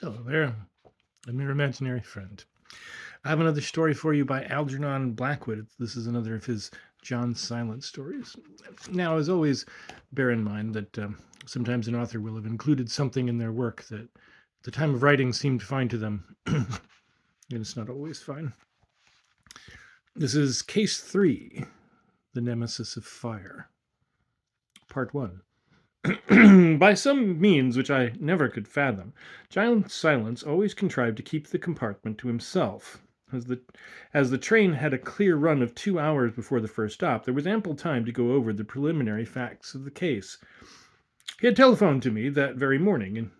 Hello there. I'm your imaginary friend. I have another story for you by Algernon Blackwood. This is another of his John Silent stories. Now, as always, bear in mind that sometimes an author will have included something in their work that at the time of writing seemed fine to them, and it's not always fine. This is Case 3, The Nemesis of Fire, Part 1. By some means which I never could fathom, John Silence always contrived to keep the compartment to himself. As the train had a clear run of 2 hours before the first stop, there was ample time to go over the preliminary facts of the case. He had telephoned to me that very morning, and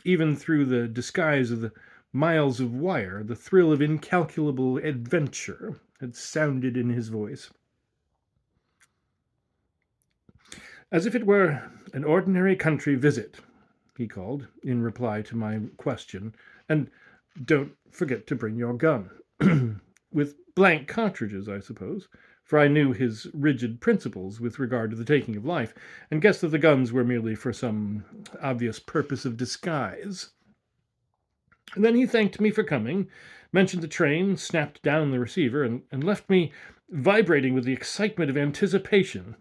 even through the disguise of the miles of wire, the thrill of incalculable adventure had sounded in his voice. As if it were an ordinary country visit, he called, in reply to my question, and don't forget to bring your gun. With blank cartridges, I suppose, for I knew his rigid principles with regard to the taking of life, and guessed that the guns were merely for some obvious purpose of disguise. And then he thanked me for coming, mentioned the train, snapped down the receiver, and left me vibrating with the excitement of anticipation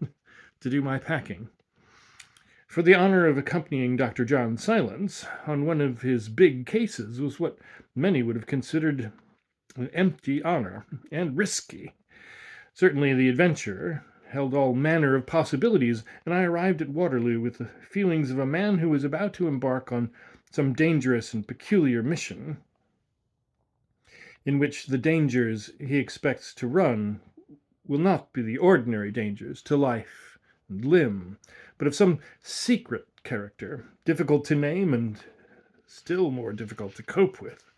to do my packing. For the honor of accompanying Dr. John Silence on one of his big cases was what many would have considered an empty honor and risky. Certainly the adventure held all manner of possibilities, and I arrived at Waterloo with the feelings of a man who is about to embark on some dangerous and peculiar mission, in which the dangers he expects to run will not be the ordinary dangers to life and limb, but of some secret character, difficult to name and still more difficult to cope with.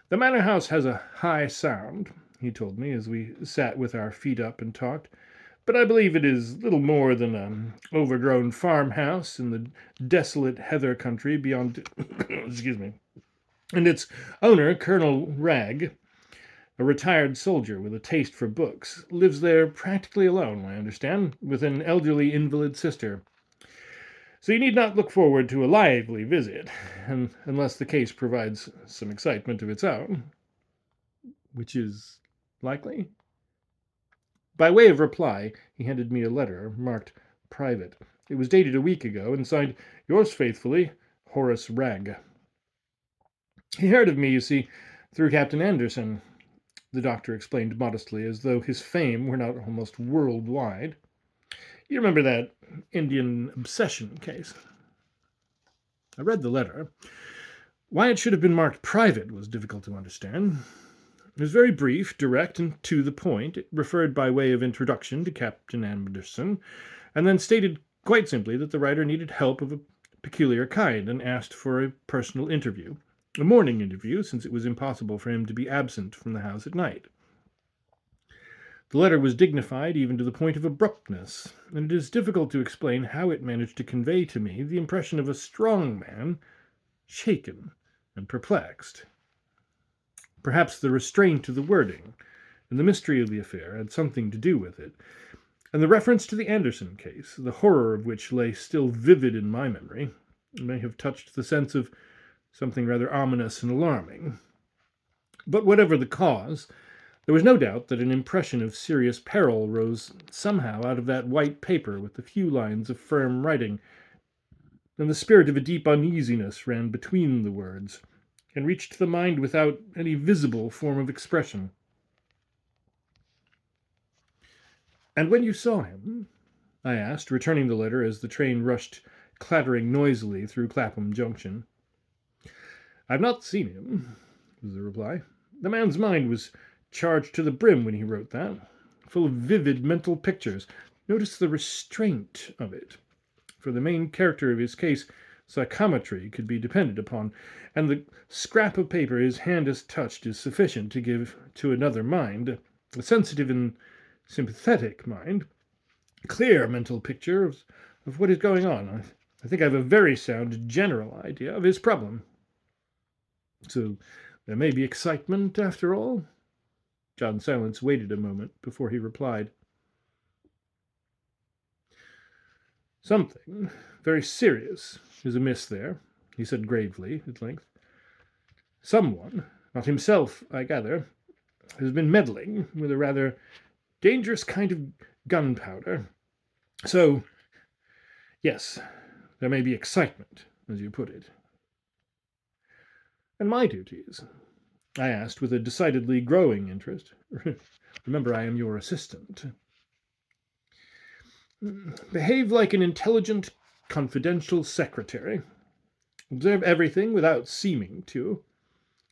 The manor house has a high sound, he told me as we sat with our feet up and talked, but I believe it is little more than an overgrown farmhouse in the desolate heather country beyond excuse me. And its owner, Colonel Ragg, a retired soldier with a taste for books, lives there practically alone, I understand, with an elderly invalid sister. So you need not look forward to a lively visit, unless the case provides some excitement of its own, which is likely. By way of reply, he handed me a letter marked private. It was dated a week ago and signed, "Yours faithfully, Horace Ragg." He heard of me, you see, through Captain Anderson, the doctor explained modestly, as though his fame were not almost worldwide. You remember that Indian obsession case? I read the letter. Why it should have been marked private was difficult to understand. It was very brief, direct, and to the point. It referred by way of introduction to Captain Anderson, and then stated quite simply that the writer needed help of a peculiar kind and asked for a personal interview. A morning interview, since it was impossible for him to be absent from the house at night. The letter was dignified even to the point of abruptness, and it is difficult to explain how it managed to convey to me the impression of a strong man, shaken and perplexed. Perhaps the restraint of the wording and the mystery of the affair had something to do with it, and the reference to the Anderson case, the horror of which lay still vivid in my memory, may have touched the sense of something rather ominous and alarming. But whatever the cause, there was no doubt that an impression of serious peril rose somehow out of that white paper with the few lines of firm writing, and the spirit of a deep uneasiness ran between the words, and reached the mind without any visible form of expression. "And when you saw him?" I asked, returning the letter as the train rushed clattering noisily through Clapham Junction. "I've not seen him," was the reply. "The man's mind was charged to the brim when he wrote that, full of vivid mental pictures. Notice the restraint of it. For the main character of his case, psychometry could be depended upon, and the scrap of paper his hand has touched is sufficient to give to another mind, a sensitive and sympathetic mind, a clear mental picture of what is going on. I think I have a very sound general idea of his problem." "So there may be excitement after all?" John Silence waited a moment before he replied. "Something very serious is amiss there," he said gravely at length. Someone, not himself, I gather, has been meddling with a rather dangerous kind of gunpowder. So, yes, there may be excitement, as you put it. And my duties? I asked with a decidedly growing interest. Remember, I am your assistant. Behave like an intelligent, confidential secretary. Observe everything without seeming to.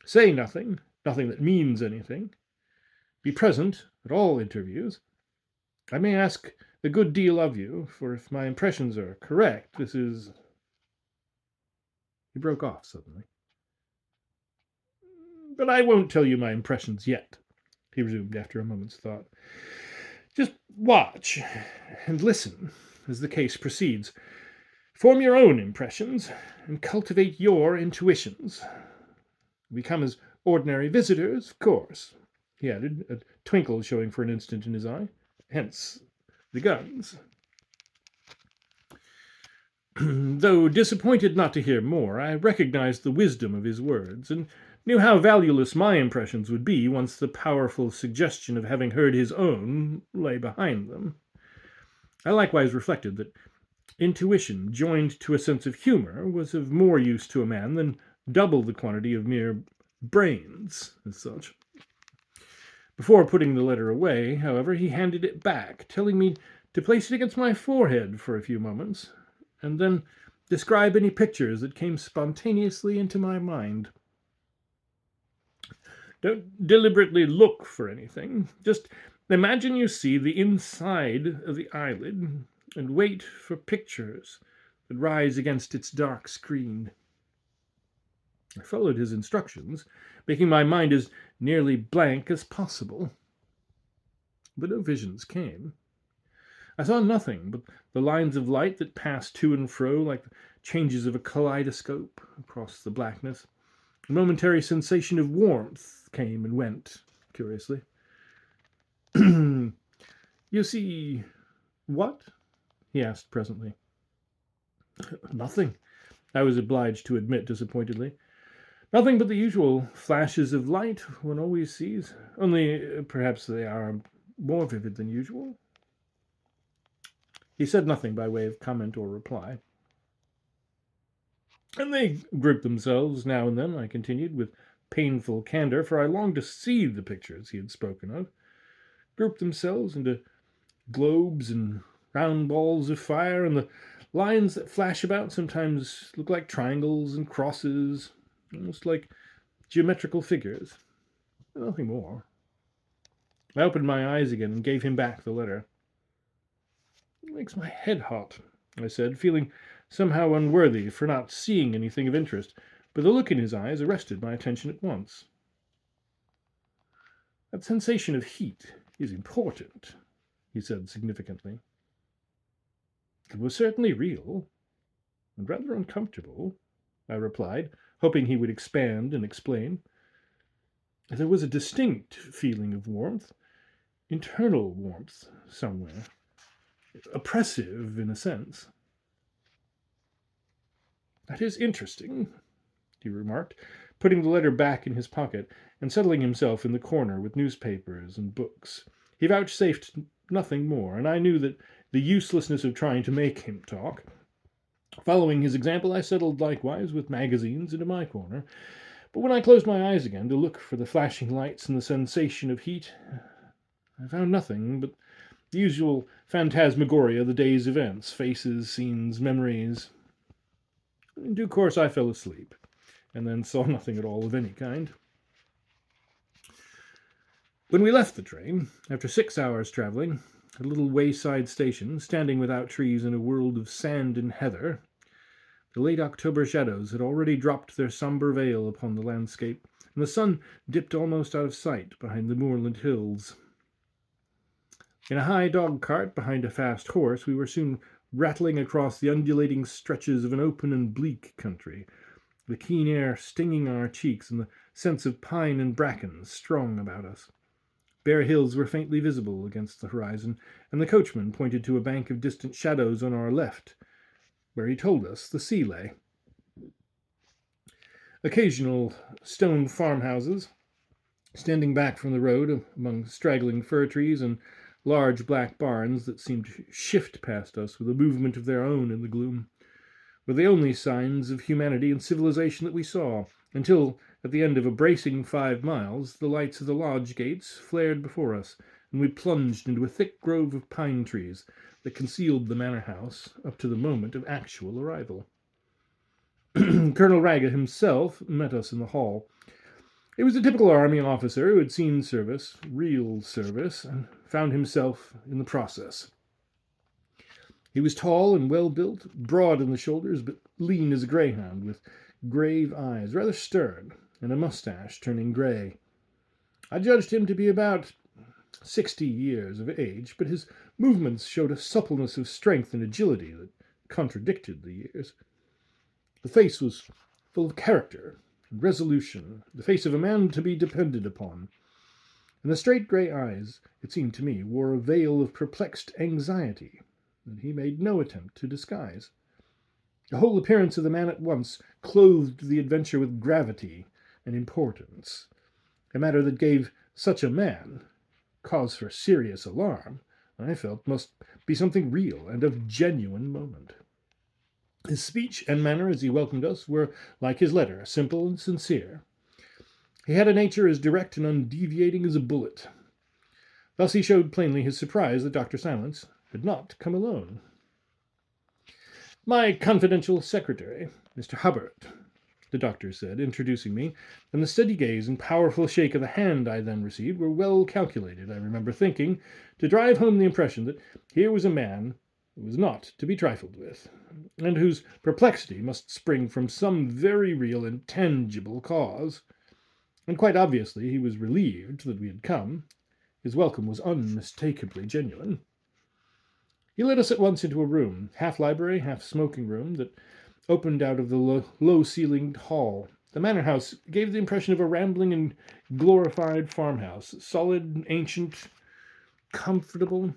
Say nothing, nothing that means anything. Be present at all interviews. I may ask a good deal of you, for if my impressions are correct, this is... He broke off suddenly. But I won't tell you my impressions yet, he resumed after a moment's thought. Just watch and listen as the case proceeds. Form your own impressions and cultivate your intuitions. We come as ordinary visitors, of course, he added, a twinkle showing for an instant in his eye. Hence the guns. Though disappointed not to hear more, I recognized the wisdom of his words, and knew how valueless my impressions would be once the powerful suggestion of having heard his own lay behind them. I likewise reflected that intuition joined to a sense of humor was of more use to a man than double the quantity of mere brains, as such. Before putting the letter away, however, he handed it back, telling me to place it against my forehead for a few moments, and then describe any pictures that came spontaneously into my mind. Don't deliberately look for anything. Just imagine you see the inside of the eyelid and wait for pictures that rise against its dark screen. I followed his instructions, making my mind as nearly blank as possible. But no visions came. I saw nothing but the lines of light that passed to and fro like the changes of a kaleidoscope across the blackness. A momentary sensation of warmth came and went, curiously. You see what? He asked presently. Nothing, I was obliged to admit disappointedly. Nothing but the usual flashes of light one always sees, only perhaps they are more vivid than usual. He said nothing by way of comment or reply. And they grouped themselves now and then, I continued, with painful candor, for I longed to see the pictures he had spoken of. Grouped themselves into globes and round balls of fire, and the lines that flash about sometimes look like triangles and crosses, almost like geometrical figures. Nothing more. I opened my eyes again and gave him back the letter. It makes my head hot, I said, feeling somehow unworthy for not seeing anything of interest, but the look in his eyes arrested my attention at once. That sensation of heat is important, he said significantly. It was certainly real, and rather uncomfortable, I replied, hoping he would expand and explain. There was a distinct feeling of warmth, internal warmth somewhere, oppressive in a sense. That is interesting, he remarked, putting the letter back in his pocket and settling himself in the corner with newspapers and books. He vouchsafed nothing more, and I knew that the uselessness of trying to make him talk. Following his example, I settled likewise with magazines into my corner, but when I closed my eyes again to look for the flashing lights and the sensation of heat, I found nothing but the usual phantasmagoria of the day's events, faces, scenes, memories. In due course I fell asleep, and then saw nothing at all of any kind. When we left the train, after 6 hours travelling, at a little wayside station, standing without trees in a world of sand and heather, the late October shadows had already dropped their sombre veil upon the landscape, and the sun dipped almost out of sight behind the moorland hills. In a high dog-cart behind a fast horse, we were soon rattling across the undulating stretches of an open and bleak country, the keen air stinging our cheeks and the sense of pine and bracken strong about us. Bare hills were faintly visible against the horizon, and the coachman pointed to a bank of distant shadows on our left, where he told us the sea lay. occasional stone farmhouses, standing back from the road among straggling fir trees and large black barns that seemed to shift past us with a movement of their own in the gloom, were the only signs of humanity and civilization that we saw, until, at the end of a bracing 5 miles, the lights of the lodge gates flared before us, and we plunged into a thick grove of pine trees that concealed the manor house up to the moment of actual arrival. Colonel Raga himself met us in the hall. He was a typical army officer who had seen service, real service, and found himself in the process. He was tall and well-built, broad in the shoulders, but lean as a greyhound, with grave eyes, rather stern, and a mustache turning grey. I judged him to be about 60 years of age, but his movements showed a suppleness of strength and agility that contradicted the years. The face was full of character and resolution, the face of a man to be depended upon, and the straight grey eyes, it seemed to me, wore a veil of perplexed anxiety that he made no attempt to disguise. The whole appearance of the man at once clothed the adventure with gravity and importance, a matter that gave such a man cause for serious alarm, I felt must be something real and of genuine moment. His speech and manner as he welcomed us were, like his letter, simple and sincere. He had a nature as direct and undeviating as a bullet. Thus he showed plainly his surprise that Dr. Silence had not come alone. "My confidential secretary, Mr. Hubbard," the doctor said, introducing me, and the steady gaze and powerful shake of the hand I then received were well calculated, I remember thinking, to drive home the impression that here was a man who was not to be trifled with, and whose perplexity must spring from some very real and tangible cause. And quite obviously he was relieved that we had come. His welcome was unmistakably genuine. He led us at once into a room, half library, half smoking room, that opened out of the low-ceilinged hall. The manor house gave the impression of a rambling and glorified farmhouse, solid, ancient, comfortable,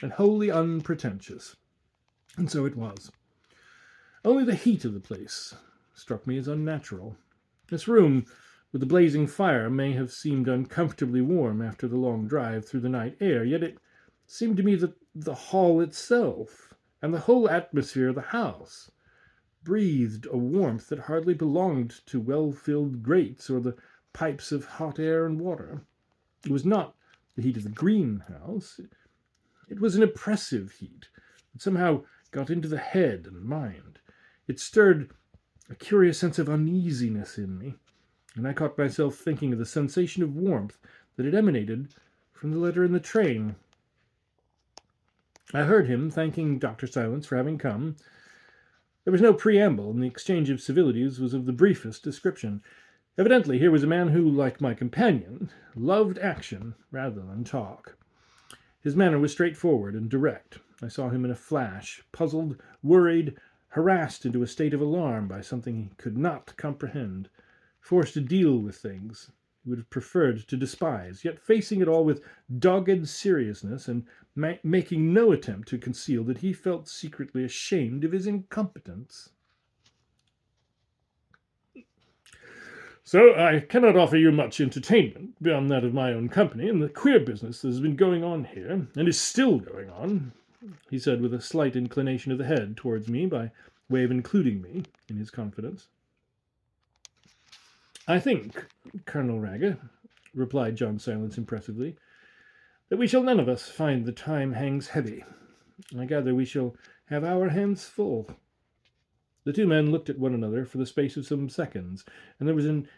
and wholly unpretentious. And so it was. Only the heat of the place struck me as unnatural. This room, with the blazing fire, may have seemed uncomfortably warm after the long drive through the night air, yet it seemed to me that the hall itself, and the whole atmosphere of the house, breathed a warmth that hardly belonged to well-filled grates or the pipes of hot air and water. It was not the heat of the greenhouse. It was an oppressive heat that somehow got into the head and mind. It stirred a curious sense of uneasiness in me, and I caught myself thinking of the sensation of warmth that had emanated from the letter in the train. I heard him thanking Dr. Silence for having come. There was no preamble, and the exchange of civilities was of the briefest description. Evidently here was a man who, like my companion, loved action rather than talk. His manner was straightforward and direct. I saw him in a flash, puzzled, worried, harassed into a state of alarm by something he could not comprehend, forced to deal with things he would have preferred to despise, yet facing it all with dogged seriousness and making no attempt to conceal that he felt secretly ashamed of his incompetence. "So I cannot offer you much entertainment beyond that of my own company and the queer business that has been going on here, and is still going on," he said with a slight inclination of the head towards me by way of including me in his confidence. "I think, Colonel Raga," replied John Silence impressively, "that we shall none of us find the time hangs heavy. I gather we shall have our hands full." The two men looked at one another for the space of some seconds, and there was an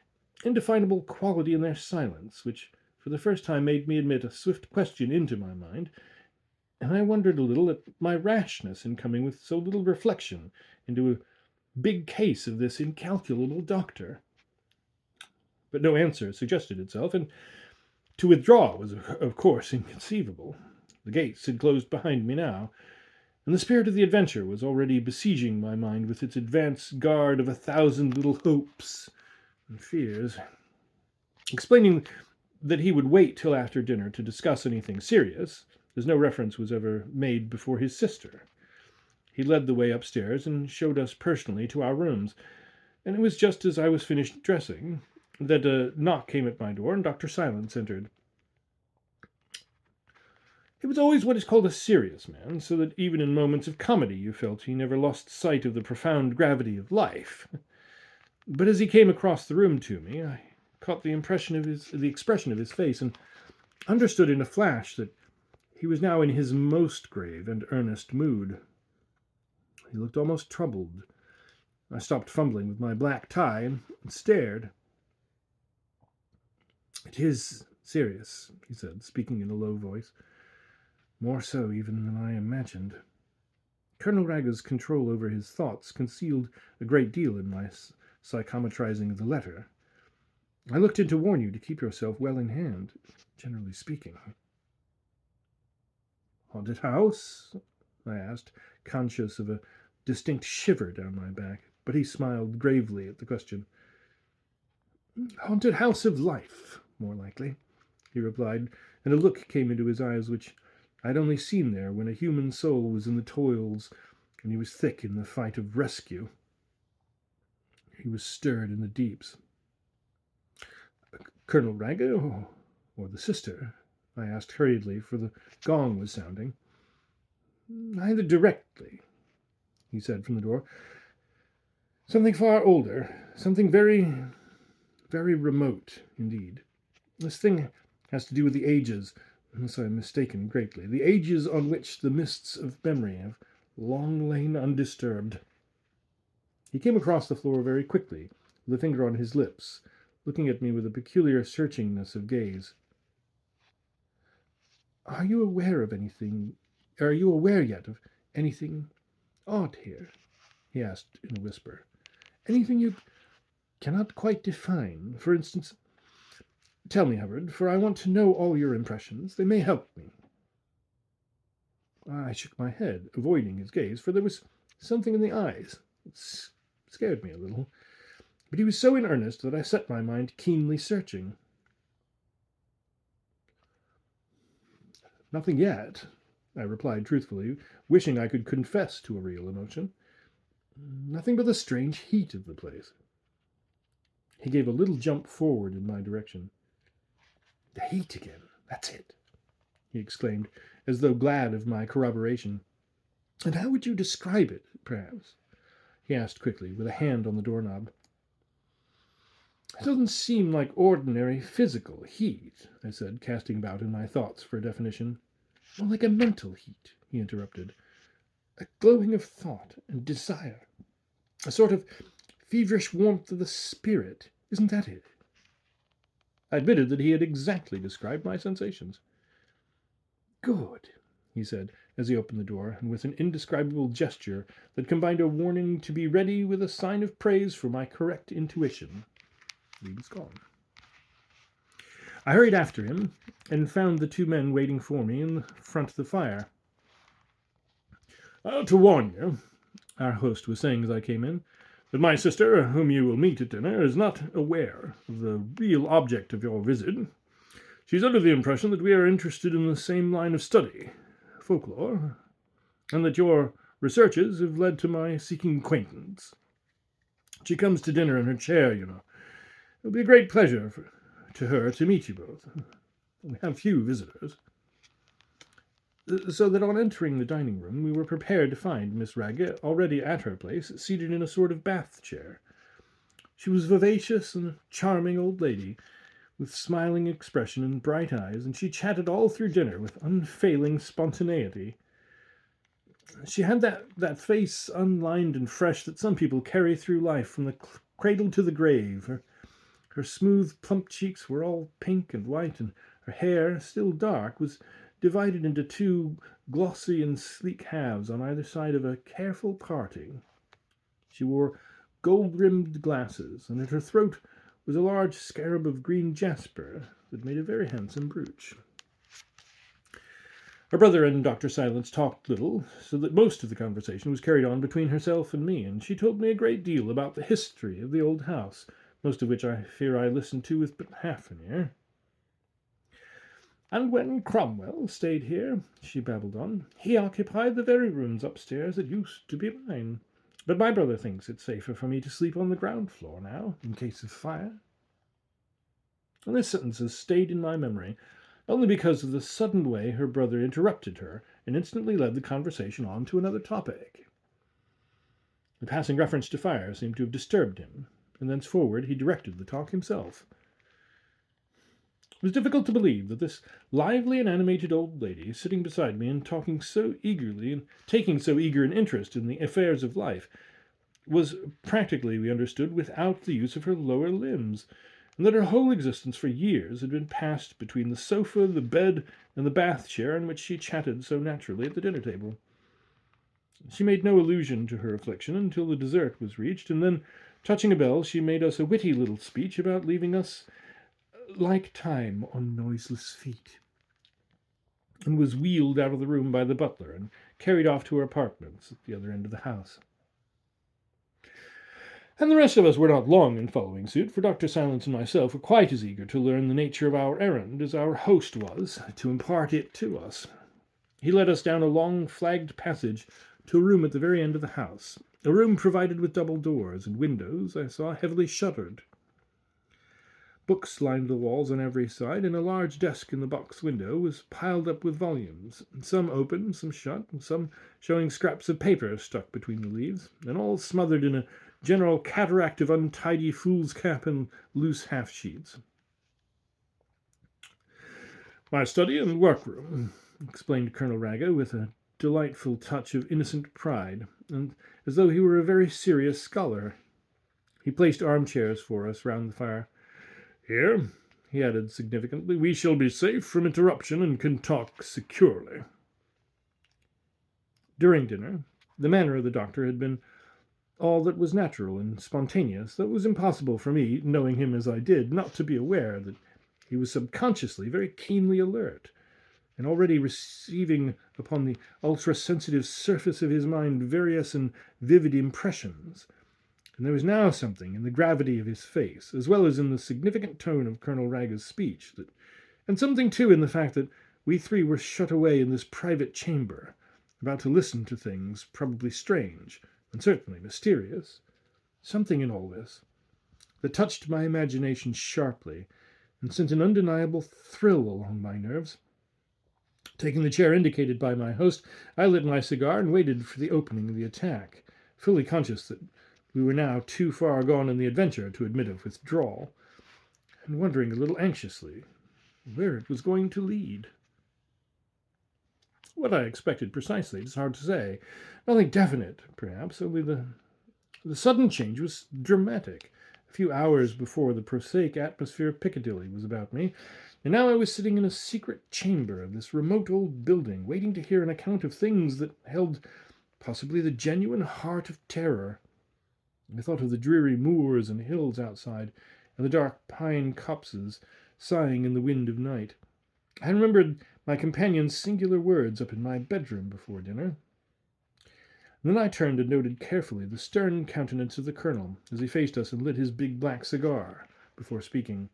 indefinable quality in their silence, which for the first time made me admit a swift question into my mind, and I wondered a little at my rashness in coming with so little reflection into a big case of this incalculable doctor. But no answer suggested itself, and to withdraw was, of course, inconceivable. The gates had closed behind me now, and the spirit of the adventure was already besieging my mind with its advance guard of 1,000 little hopes and fears. Explaining that he would wait till after dinner to discuss anything serious, as no reference was ever made before his sister, he led the way upstairs and showed us personally to our rooms. and it was just as I was finished dressing that a knock came at my door, and Dr. Silence entered. He was always what is called a serious man, so that even in moments of comedy you felt he never lost sight of the profound gravity of life. But as he came across the room to me, I caught the expression of his face, and understood in a flash that he was now in his most grave and earnest mood. He looked almost troubled. I stopped fumbling with my black tie and stared. "It is serious," he said, speaking in a low voice. "More so even than I imagined." Colonel Raga's control over his thoughts concealed a great deal in my psychometrizing of the letter. "I looked in to warn you to keep yourself well in hand, generally speaking." "Haunted house?" I asked, conscious of a distinct shiver down my back, but he smiled gravely at the question. "Haunted house of life, more likely," he replied, and a look came into his eyes which I had only seen there when a human soul was in the toils and he was thick in the fight of rescue. He was stirred in the deeps. "Colonel Raga or the sister?" I asked hurriedly, for the gong was sounding. "Neither directly," he said from the door. "Something far older, something very, very remote indeed. This thing has to do with the ages, unless I am mistaken greatly, the ages on which the mists of memory have long lain undisturbed." He came across the floor very quickly, with a finger on his lips, looking at me with a peculiar searchingness of gaze. Are you aware yet of anything odd here?" he asked in a whisper. "Anything you cannot quite define? For instance, tell me, Hubbard, for I want to know all your impressions. They may help me." I shook my head, avoiding his gaze, for there was something in the eyes that scared me a little. But he was so in earnest that I set my mind keenly searching. "Nothing yet," I replied truthfully, wishing I could confess to a real emotion. "Nothing but the strange heat of the place." He gave a little jump forward in my direction. "The heat again, that's it," he exclaimed, as though glad of my corroboration. "And how would you describe it, perhaps?" he asked quickly, with a hand on the doorknob. "It doesn't seem like ordinary physical heat," I said, casting about in my thoughts for a definition. "More like a mental heat," he interrupted. "A glowing of thought and desire. A sort of feverish warmth of the spirit. Isn't that it?" I admitted that he had exactly described my sensations. "Good," he said, as he opened the door, and with an indescribable gesture that combined a warning to be ready with a sign of praise for my correct intuition, he was gone. I hurried after him, and found the two men waiting for me in front of the fire. "To warn you," our host was saying as I came in, "that my sister, whom you will meet at dinner, is not aware of the real object of your visit. She's under the impression that we are interested in the same line of study, folklore, and that your researches have led to my seeking acquaintance. She comes to dinner in her chair, you know. It'll be a great pleasure to her to meet you both. We have few visitors." So that on entering the dining room, we were prepared to find Miss Raggett already at her place, seated in a sort of bath chair. She was vivacious and a charming old lady, with smiling expression and bright eyes, and she chatted all through dinner with unfailing spontaneity. She had that face unlined and fresh that some people carry through life from the cradle to the grave. Her smooth, plump cheeks were all pink and white, and her hair, still dark, was divided into two glossy and sleek halves on either side of a careful parting. She wore gold-rimmed glasses, and at her throat was a large scarab of green jasper that made a very handsome brooch. Her brother and Dr. Silence talked little, so that most of the conversation was carried on between herself and me, and she told me a great deal about the history of the old house, most of which I fear I listened to with but half an ear. "And when Cromwell stayed here," she babbled on, "he occupied the very rooms upstairs that used to be mine. But my brother thinks it's safer for me to sleep on the ground floor now, in case of fire. And this sentence has stayed in my memory, only because of the sudden way her brother interrupted her and instantly led the conversation on to another topic. The passing reference to fire seemed to have disturbed him, and thenceforward he directed the talk himself. It was difficult to believe that this lively and animated old lady, sitting beside me and talking so eagerly and taking so eager an interest in the affairs of life, was practically, we understood, without the use of her lower limbs, and that her whole existence for years had been passed between the sofa, the bed, and the bath chair in which she chatted so naturally at the dinner table. She made no allusion to her affliction until the dessert was reached, and then, touching a bell, she made us a witty little speech about leaving us like time on noiseless feet, and was wheeled out of the room by the butler and carried off to her apartments at the other end of the house. And the rest of us were not long in following suit, for Dr. Silence and myself were quite as eager to learn the nature of our errand as our host was to impart it to us. He led us down a long flagged passage to a room at the very end of the house, a room provided with double doors and windows, I saw, heavily shuttered. Books lined the walls on every side, and a large desk in the box window was piled up with volumes, some open, some shut, and some showing scraps of paper stuck between the leaves, and all smothered in a general cataract of untidy foolscap and loose half-sheets. "My study and workroom," explained Colonel Raga with a delightful touch of innocent pride, and as though he were a very serious scholar. He placed armchairs for us round the fire. "Here," he added significantly, "we shall be safe from interruption and can talk securely." During dinner, the manner of the doctor had been all that was natural and spontaneous, though it was impossible for me, knowing him as I did, not to be aware that he was subconsciously very keenly alert, and already receiving upon the ultra-sensitive surface of his mind various and vivid impressions. And there was now something in the gravity of his face, as well as in the significant tone of Colonel Raga's speech, and something, too, in the fact that we three were shut away in this private chamber, about to listen to things probably strange, and certainly mysterious. Something in all this that touched my imagination sharply, and sent an undeniable thrill along my nerves. Taking the chair indicated by my host, I lit my cigar and waited for the opening of the attack, fully conscious that we were now too far gone in the adventure to admit of withdrawal, and wondering a little anxiously where it was going to lead. What I expected precisely, it's hard to say. Nothing definite, perhaps, only the sudden change was dramatic. A few hours before, the prosaic atmosphere of Piccadilly was about me, and now I was sitting in a secret chamber of this remote old building, waiting to hear an account of things that held possibly the genuine heart of terror. I thought of the dreary moors and hills outside, and the dark pine copses sighing in the wind of night. I remembered my companion's singular words up in my bedroom before dinner. Then I turned and noted carefully the stern countenance of the colonel as he faced us and lit his big black cigar before speaking.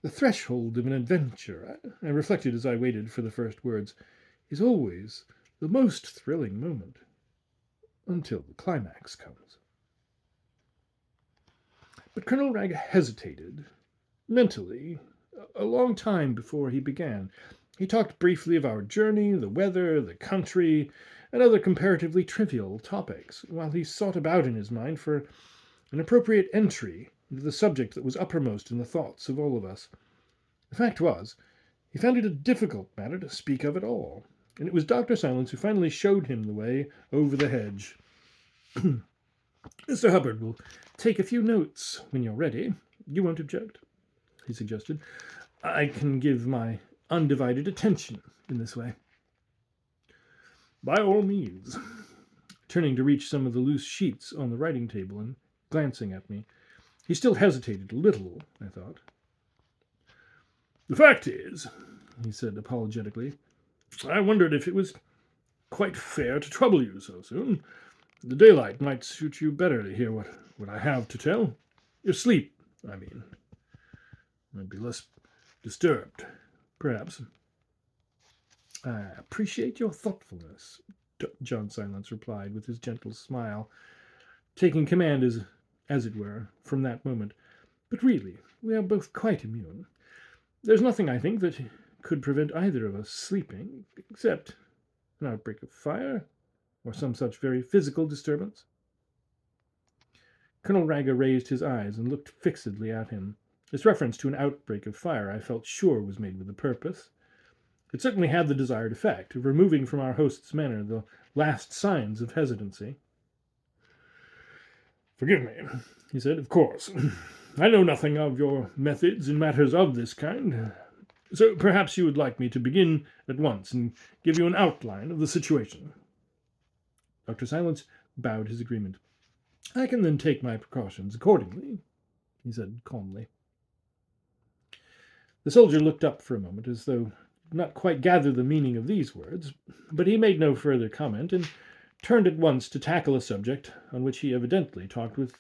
The threshold of an adventure, I reflected as I waited for the first words, is always the most thrilling moment, until the climax comes. But Colonel Rag hesitated, mentally, a long time before he began. He talked briefly of our journey, the weather, the country, and other comparatively trivial topics, while he sought about in his mind for an appropriate entry into the subject that was uppermost in the thoughts of all of us. The fact was, he found it a difficult matter to speak of at all, and it was Dr. Silence who finally showed him the way over the hedge. "Mr. Hubbard will take a few notes when you're ready. You won't object?" he suggested. "I can give my undivided attention in this way." "By all means," turning to reach some of the loose sheets on the writing table and glancing at me. He still hesitated a little, I thought. "The fact is," he said apologetically, "I wondered if it was quite fair to trouble you so soon. The daylight might suit you better to hear what I have to tell. Your sleep, I mean, might be less disturbed, perhaps." "I appreciate your thoughtfulness," John Silence replied with his gentle smile, taking command as it were, from that moment. But really, we are both quite immune. There's nothing, I think, that could prevent either of us sleeping, except an outbreak of fire, or some such very physical disturbance. Colonel Raga raised his eyes and looked fixedly at him. This reference to an outbreak of fire I felt sure was made with a purpose. It certainly had the desired effect of removing from our host's manner the last signs of hesitancy. "Forgive me," he said. "Of course, I know nothing of your methods in matters of this kind, so perhaps you would like me to begin at once and give you an outline of the situation." Dr. Silence bowed his agreement. "I can then take my precautions accordingly," he said calmly. The soldier looked up for a moment, as though not quite gather the meaning of these words, but he made no further comment and turned at once to tackle a subject on which he evidently talked with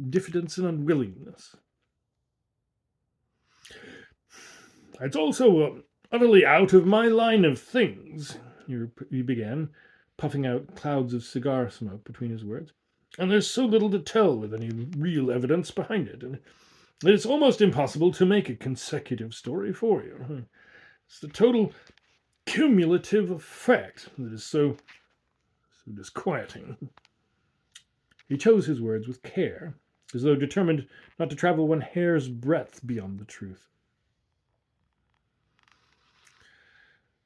diffidence and unwillingness. "It's also utterly out of my line of things," he began, puffing out clouds of cigar smoke between his words. "And there's so little to tell with any real evidence behind it, and it's almost impossible to make a consecutive story for you. It's the total cumulative effect that is so disquieting." He chose his words with care, as though determined not to travel one hair's breadth beyond the truth.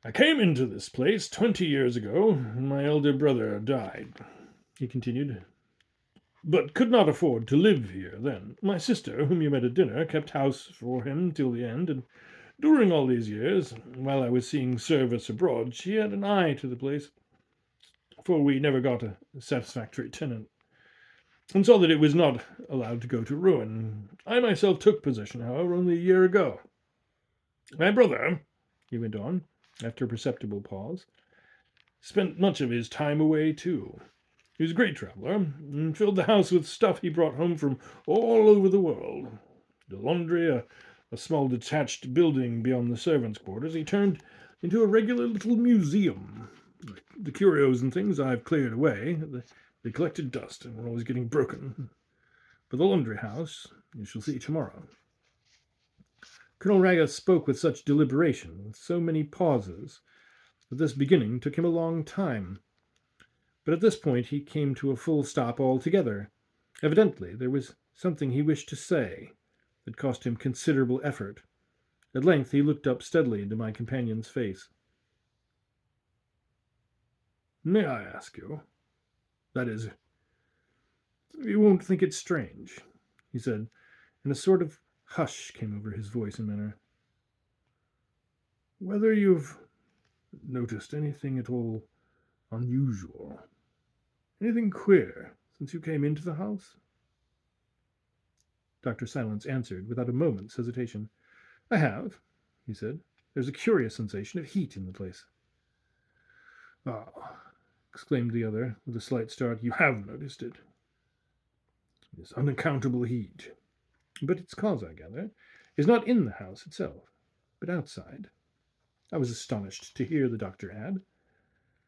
"I came into this place 20 years ago, when my elder brother died," he continued, "but could not afford to live here then. My sister, whom you met at dinner, kept house for him till the end, and during all these years, while I was seeing service abroad, she had an eye to the place, for we never got a satisfactory tenant, and saw that it was not allowed to go to ruin. I myself took possession, however, only a year ago. My brother," he went on, after a perceptible pause, "spent much of his time away, too. He was a great traveler, and filled the house with stuff he brought home from all over the world. The laundry, a small detached building beyond the servants' quarters, he turned into a regular little museum. The curios and things I've cleared away. They collected dust and were always getting broken. But the laundry house, you shall see tomorrow." Colonel Raga spoke with such deliberation, with so many pauses, that this beginning took him a long time. But at this point he came to a full stop altogether. Evidently there was something he wished to say that cost him considerable effort. At length he looked up steadily into my companion's face. "May I ask you? That is, you won't think it strange," he said, and a sort of hush came over his voice and manner, "whether you've noticed anything at all unusual, anything queer, since you came into the house?" Dr. Silence answered without a moment's hesitation. "I have," he said. "There's a curious sensation of heat in the place." "Ah," exclaimed the other, with a slight start, "you have noticed it. This unaccountable heat. But its cause, I gather, is not in the house itself, but outside." I was astonished to hear the doctor add.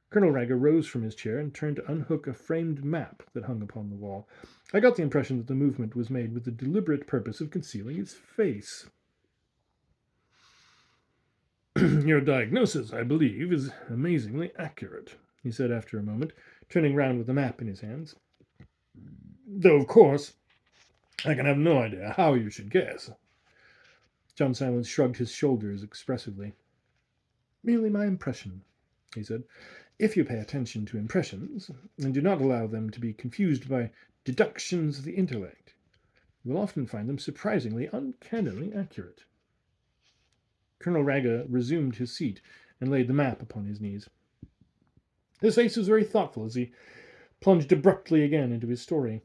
Colonel Raga rose from his chair and turned to unhook a framed map that hung upon the wall. I got the impression that the movement was made with the deliberate purpose of concealing his face. "Your diagnosis, I believe, is amazingly accurate," he said after a moment, turning round with the map in his hands. "Though, of course, I can have no idea how you should guess." John Silence shrugged his shoulders expressively. "Merely my impression," he said. "If you pay attention to impressions, and do not allow them to be confused by deductions of the intellect, you will often find them surprisingly, uncannily accurate." Colonel Raga resumed his seat and laid the map upon his knees. His face was very thoughtful as he plunged abruptly again into his story.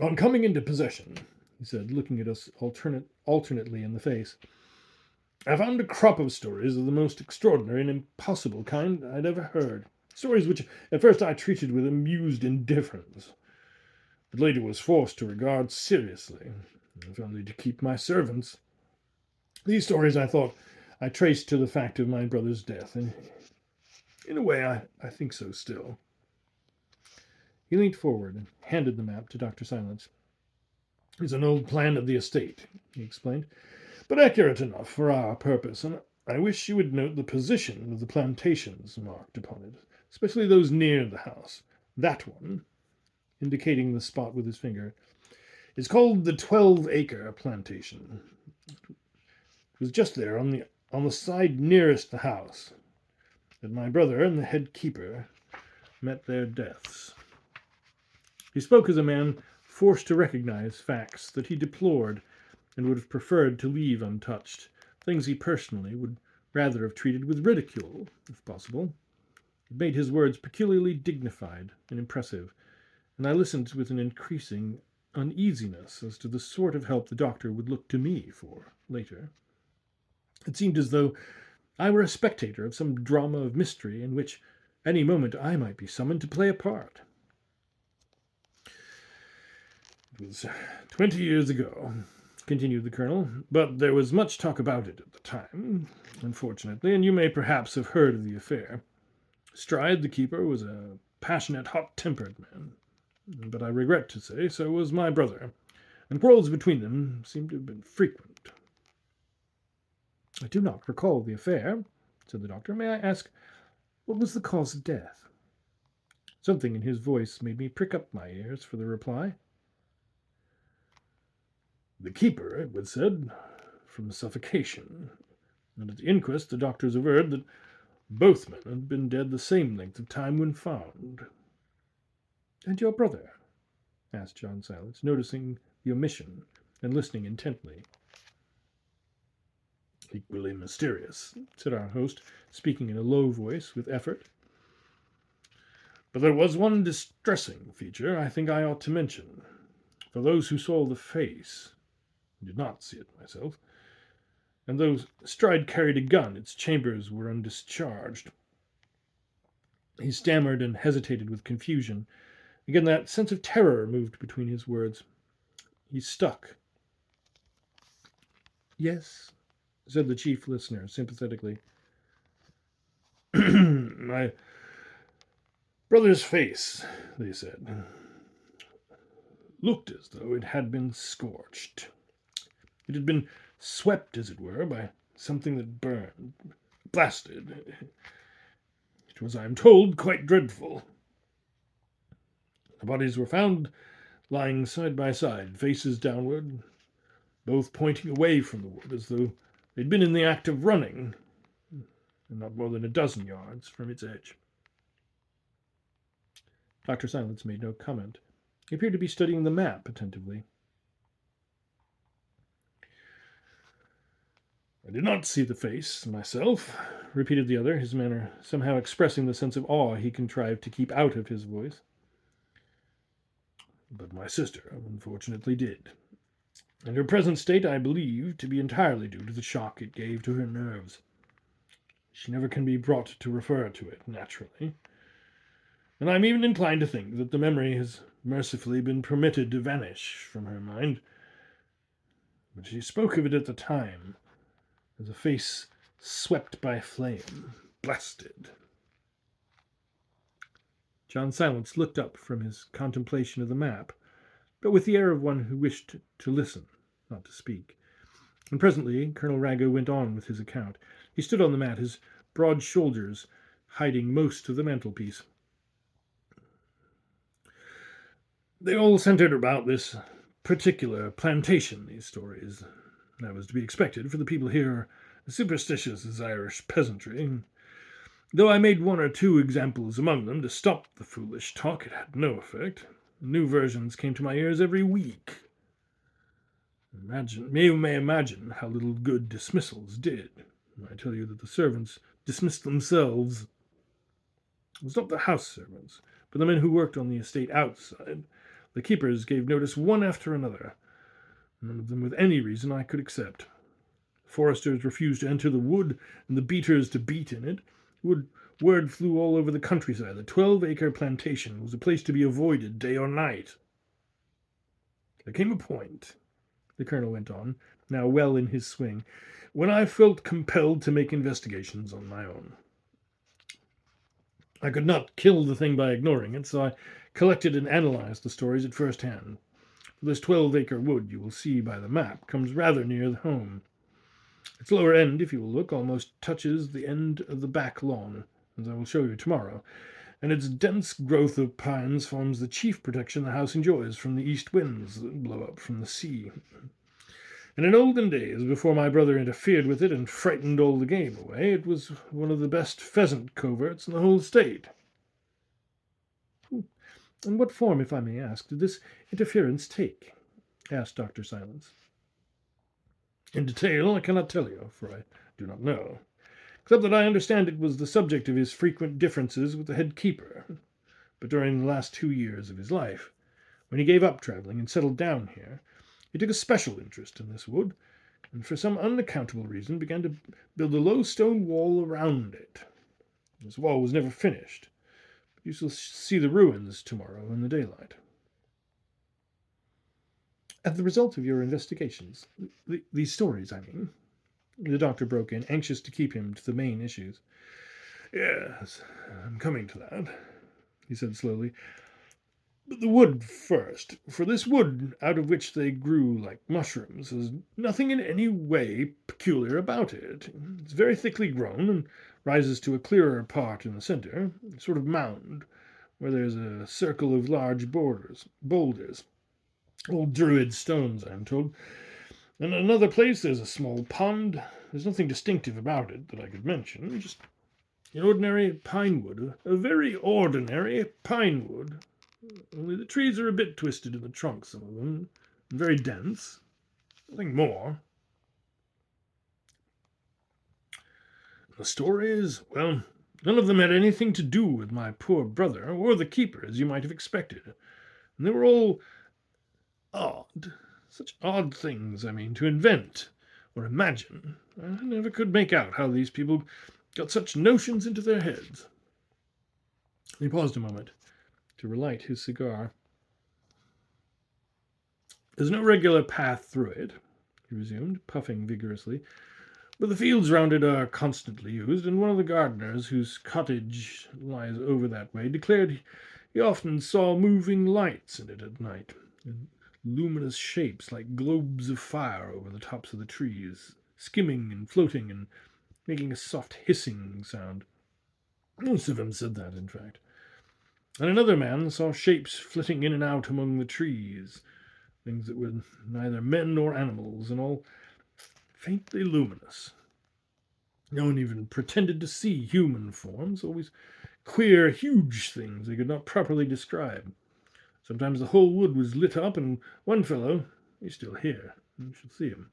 "On coming into possession," he said, looking at us alternately in the face, "I found a crop of stories of the most extraordinary and impossible kind I'd ever heard. Stories which at first I treated with amused indifference, but later was forced to regard seriously, if only to keep my servants. These stories, I thought, I traced to the fact of my brother's death, and In a way, I think so still. He leaned forward and handed the map to Dr. Silence. It's an old plan of the estate, he explained, but accurate enough for our purpose, and I wish you would note the position of the plantations marked upon it, especially those near the house. That one, indicating the spot with his finger, is called the 12-acre plantation. It was just there on the side nearest the house that my brother and the head keeper met their deaths. He spoke as a man forced to recognize facts that he deplored and would have preferred to leave untouched, things he personally would rather have treated with ridicule, if possible. It made his words peculiarly dignified and impressive, and I listened with an increasing uneasiness as to the sort of help the doctor would look to me for later. It seemed as though I were a spectator of some drama of mystery in which any moment I might be summoned to play a part. It was 20 years ago, continued the colonel, but there was much talk about it at the time, unfortunately, and you may perhaps have heard of the affair. Stride, the keeper, was a passionate, hot-tempered man, but I regret to say so was my brother, and quarrels between them seem to have been frequent. I do not recall the affair, said the doctor. May I ask, what was the cause of death? Something in his voice made me prick up my ears for the reply. The keeper, it was said, from suffocation, and at the inquest the doctors averred that both men had been dead the same length of time when found. And your brother? Asked John Silence, noticing the omission and listening intently. Equally mysterious, said our host, speaking in a low voice with effort. But there was one distressing feature I think I ought to mention. For those who saw the face, I did not see it myself, and though Stride carried a gun, its chambers were undischarged. He stammered and hesitated with confusion. Again, that sense of terror moved between his words. He stuck. Yes, said the chief listener sympathetically. My brother's face, they said, looked as though it had been scorched. It had been swept, as it were, by something that burned, blasted. It was, I am told, quite dreadful. The bodies were found lying side by side, faces downward, both pointing away from the wood, as though they'd been in the act of running, and not more than a dozen yards from its edge. Dr. Silence made no comment. He appeared to be studying the map attentively. I did not see the face, myself, repeated the other, his manner somehow expressing the sense of awe he contrived to keep out of his voice. But my sister, unfortunately, did. And her present state I believe to be entirely due to the shock it gave to her nerves. She never can be brought to refer to it, naturally. And I am even inclined to think that the memory has mercifully been permitted to vanish from her mind. But she spoke of it at the time as a face swept by flame, blasted. John Silence looked up from his contemplation of the map, but with the air of one who wished to listen, not to speak. And presently Colonel Rago went on with his account. He stood on the mat, his broad shoulders hiding most of the mantelpiece. They all centered about this particular plantation, these stories. That was to be expected, for the people here are as superstitious as Irish peasantry. Though I made one or two examples among them to stop the foolish talk, it had no effect. New versions came to my ears every week. You may imagine how little good dismissals did. I tell you that the servants dismissed themselves. It was not the house servants, but the men who worked on the estate outside. The keepers gave notice one after another, none of them with any reason I could accept. The foresters refused to enter the wood, and the beaters to beat in it. Word flew all over the countryside. The 12-acre plantation was a place to be avoided day or night. There came a point, the colonel went on, now well in his swing, when I felt compelled to make investigations on my own. I could not kill the thing by ignoring it, so I collected and analyzed the stories at first hand. This 12-acre wood, you will see by the map, comes rather near the home. Its lower end, if you will look, almost touches the end of the back lawn, as I will show you tomorrow, and its dense growth of pines forms the chief protection the house enjoys from the east winds that blow up from the sea. And in olden days, before my brother interfered with it and frightened all the game away, it was one of the best pheasant coverts in the whole state. And what form, if I may ask, did this interference take? Asked Dr. Silence. In detail, I cannot tell you, for I do not know, except that I understand it was the subject of his frequent differences with the head keeper. But during the last 2 years of his life, when he gave up traveling and settled down here, he took a special interest in this wood, and for some unaccountable reason began to build a low stone wall around it. This wall was never finished, but you shall see the ruins tomorrow in the daylight. As the result of your investigations, these stories, I mean, the doctor broke in, anxious to keep him to the main issues. Yes, I'm coming to that, he said slowly. But the wood first, for this wood out of which they grew like mushrooms has nothing in any way peculiar about it. It's very thickly grown and rises to a clearer part in the center, a sort of mound, where there's a circle of large boulders, old druid stones, I'm told. In another place there's a small pond. There's nothing distinctive about it that I could mention, just an ordinary pine wood, a very ordinary pine wood. Only the trees are a bit twisted in the trunks, some of them, and very dense. Nothing more. The stories, well, none of them had anything to do with my poor brother or the keeper, as you might have expected. And they were all odd. Such odd things, I mean, to invent or imagine. I never could make out how these people got such notions into their heads. He paused a moment to relight his cigar. There's no regular path through it, he resumed, puffing vigorously, but the fields round it are constantly used, and one of the gardeners, whose cottage lies over that way, declared he often saw moving lights in it at night, and luminous shapes like globes of fire over the tops of the trees, skimming and floating and making a soft hissing sound. Most of them said that, in fact. And another man saw shapes flitting in and out among the trees, things that were neither men nor animals, and all faintly luminous. No one even pretended to see human forms, always queer, huge things they could not properly describe. Sometimes the whole wood was lit up, and one fellow, he's still here, you shall see him,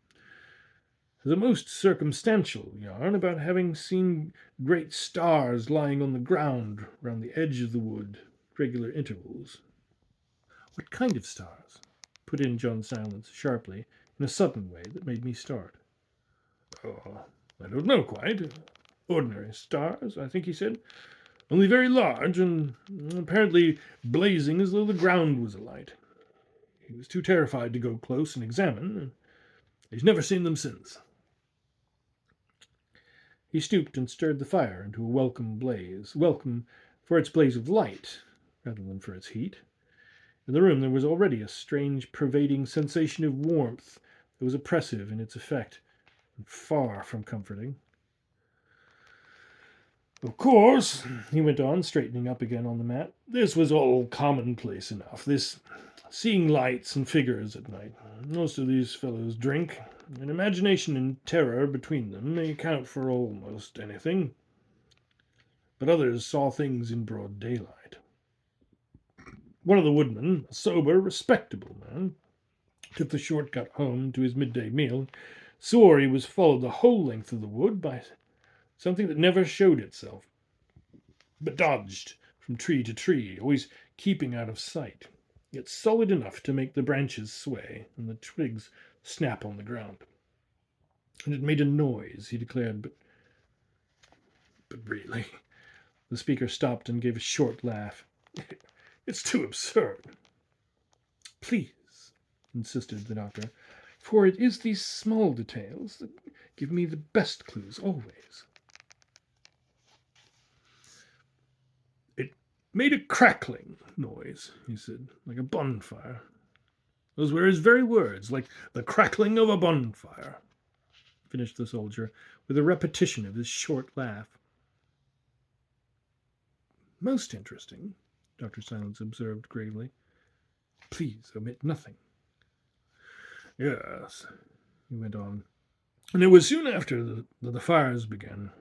has a most circumstantial yarn about having seen great stars lying on the ground round the edge of the wood at regular intervals. What kind of stars? Put in John Silence sharply, in a sudden way that made me start. Oh, I don't know quite. Ordinary stars, I think he said, only very large and apparently blazing as though the ground was alight. He was too terrified to go close and examine, and he's never seen them since. He stooped and stirred the fire into a welcome blaze, welcome for its blaze of light rather than for its heat. In the room there was already a strange, pervading sensation of warmth that was oppressive in its effect and far from comforting. Of course, he went on, straightening up again on the mat, this was all commonplace enough, this seeing lights and figures at night. Most of these fellows drink, and imagination and terror between them may account for almost anything. But others saw things in broad daylight. One of the woodmen, a sober, respectable man, took the short-cut home to his midday meal, swore he was followed the whole length of the wood by something that never showed itself, but dodged from tree to tree, always keeping out of sight, yet solid enough to make the branches sway and the twigs snap on the ground. And it made a noise, he declared, but really... The speaker stopped and gave a short laugh. It's too absurd. Please, insisted the doctor, for it is these small details that give me the best clues always. made a crackling noise, he said, like a bonfire. Those were his very words, like the crackling of a bonfire, finished the soldier, with a repetition of his short laugh. Most interesting, Dr. Silence observed gravely. Please omit nothing. Yes, he went on. And it was soon after the fires began,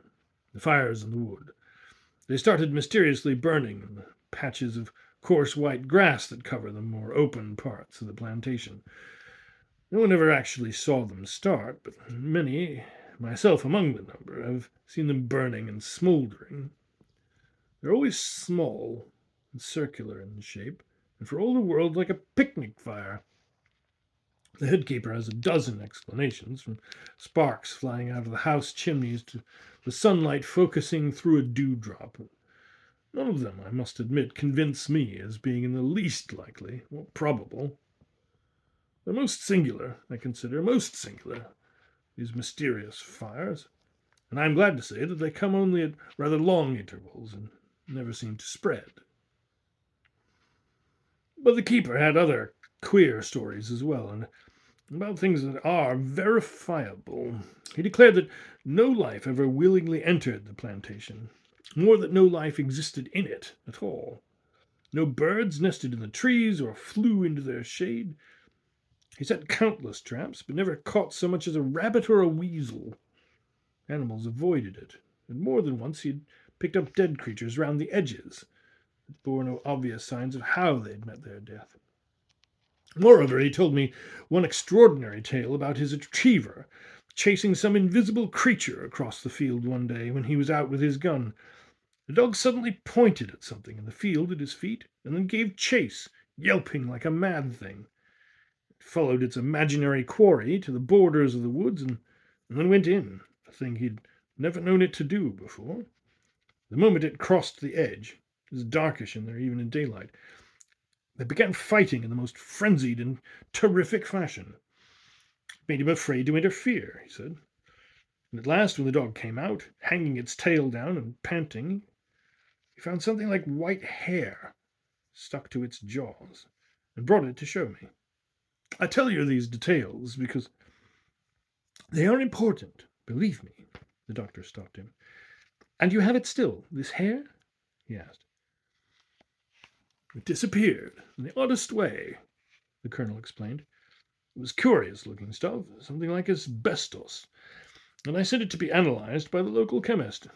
the fires in the wood. They started mysteriously burning in the patches of coarse white grass that cover the more open parts of the plantation. No one ever actually saw them start, but many, myself among the number, have seen them burning and smouldering. They're always small and circular in shape, and for all the world like a picnic fire. The headkeeper has a dozen explanations, from sparks flying out of the house chimneys to the sunlight focusing through a dewdrop. None of them, I must admit, convince me as being in the least likely or probable. The most singular, I consider, most singular, these mysterious fires, and I am glad to say that they come only at rather long intervals and never seem to spread. But the keeper had other queer stories as well, and about things that are verifiable. He declared that no life ever willingly entered the plantation, more that no life existed in it at all. No birds nested in the trees or flew into their shade. He set countless traps, but never caught so much as a rabbit or a weasel. Animals avoided it, and more than once he had picked up dead creatures round the edges that bore no obvious signs of how they'd met their death. Moreover, he told me one extraordinary tale about his retriever chasing some invisible creature across the field one day when he was out with his gun. The dog suddenly pointed at something in the field at his feet and then gave chase, yelping like a mad thing. It followed its imaginary quarry to the borders of the woods and then went in, a thing he'd never known it to do before. The moment it crossed the edge, it was darkish in there even in daylight, they began fighting in the most frenzied and terrific fashion. It made him afraid to interfere, he said. And at last, when the dog came out, hanging its tail down and panting, he found something like white hair stuck to its jaws and brought it to show me. I tell you these details because they are important, believe me. The doctor stopped him. And you have it still, this hair? He asked. It disappeared in the oddest way, the colonel explained. It was curious-looking stuff, something like asbestos, and I sent it to be analyzed by the local chemist.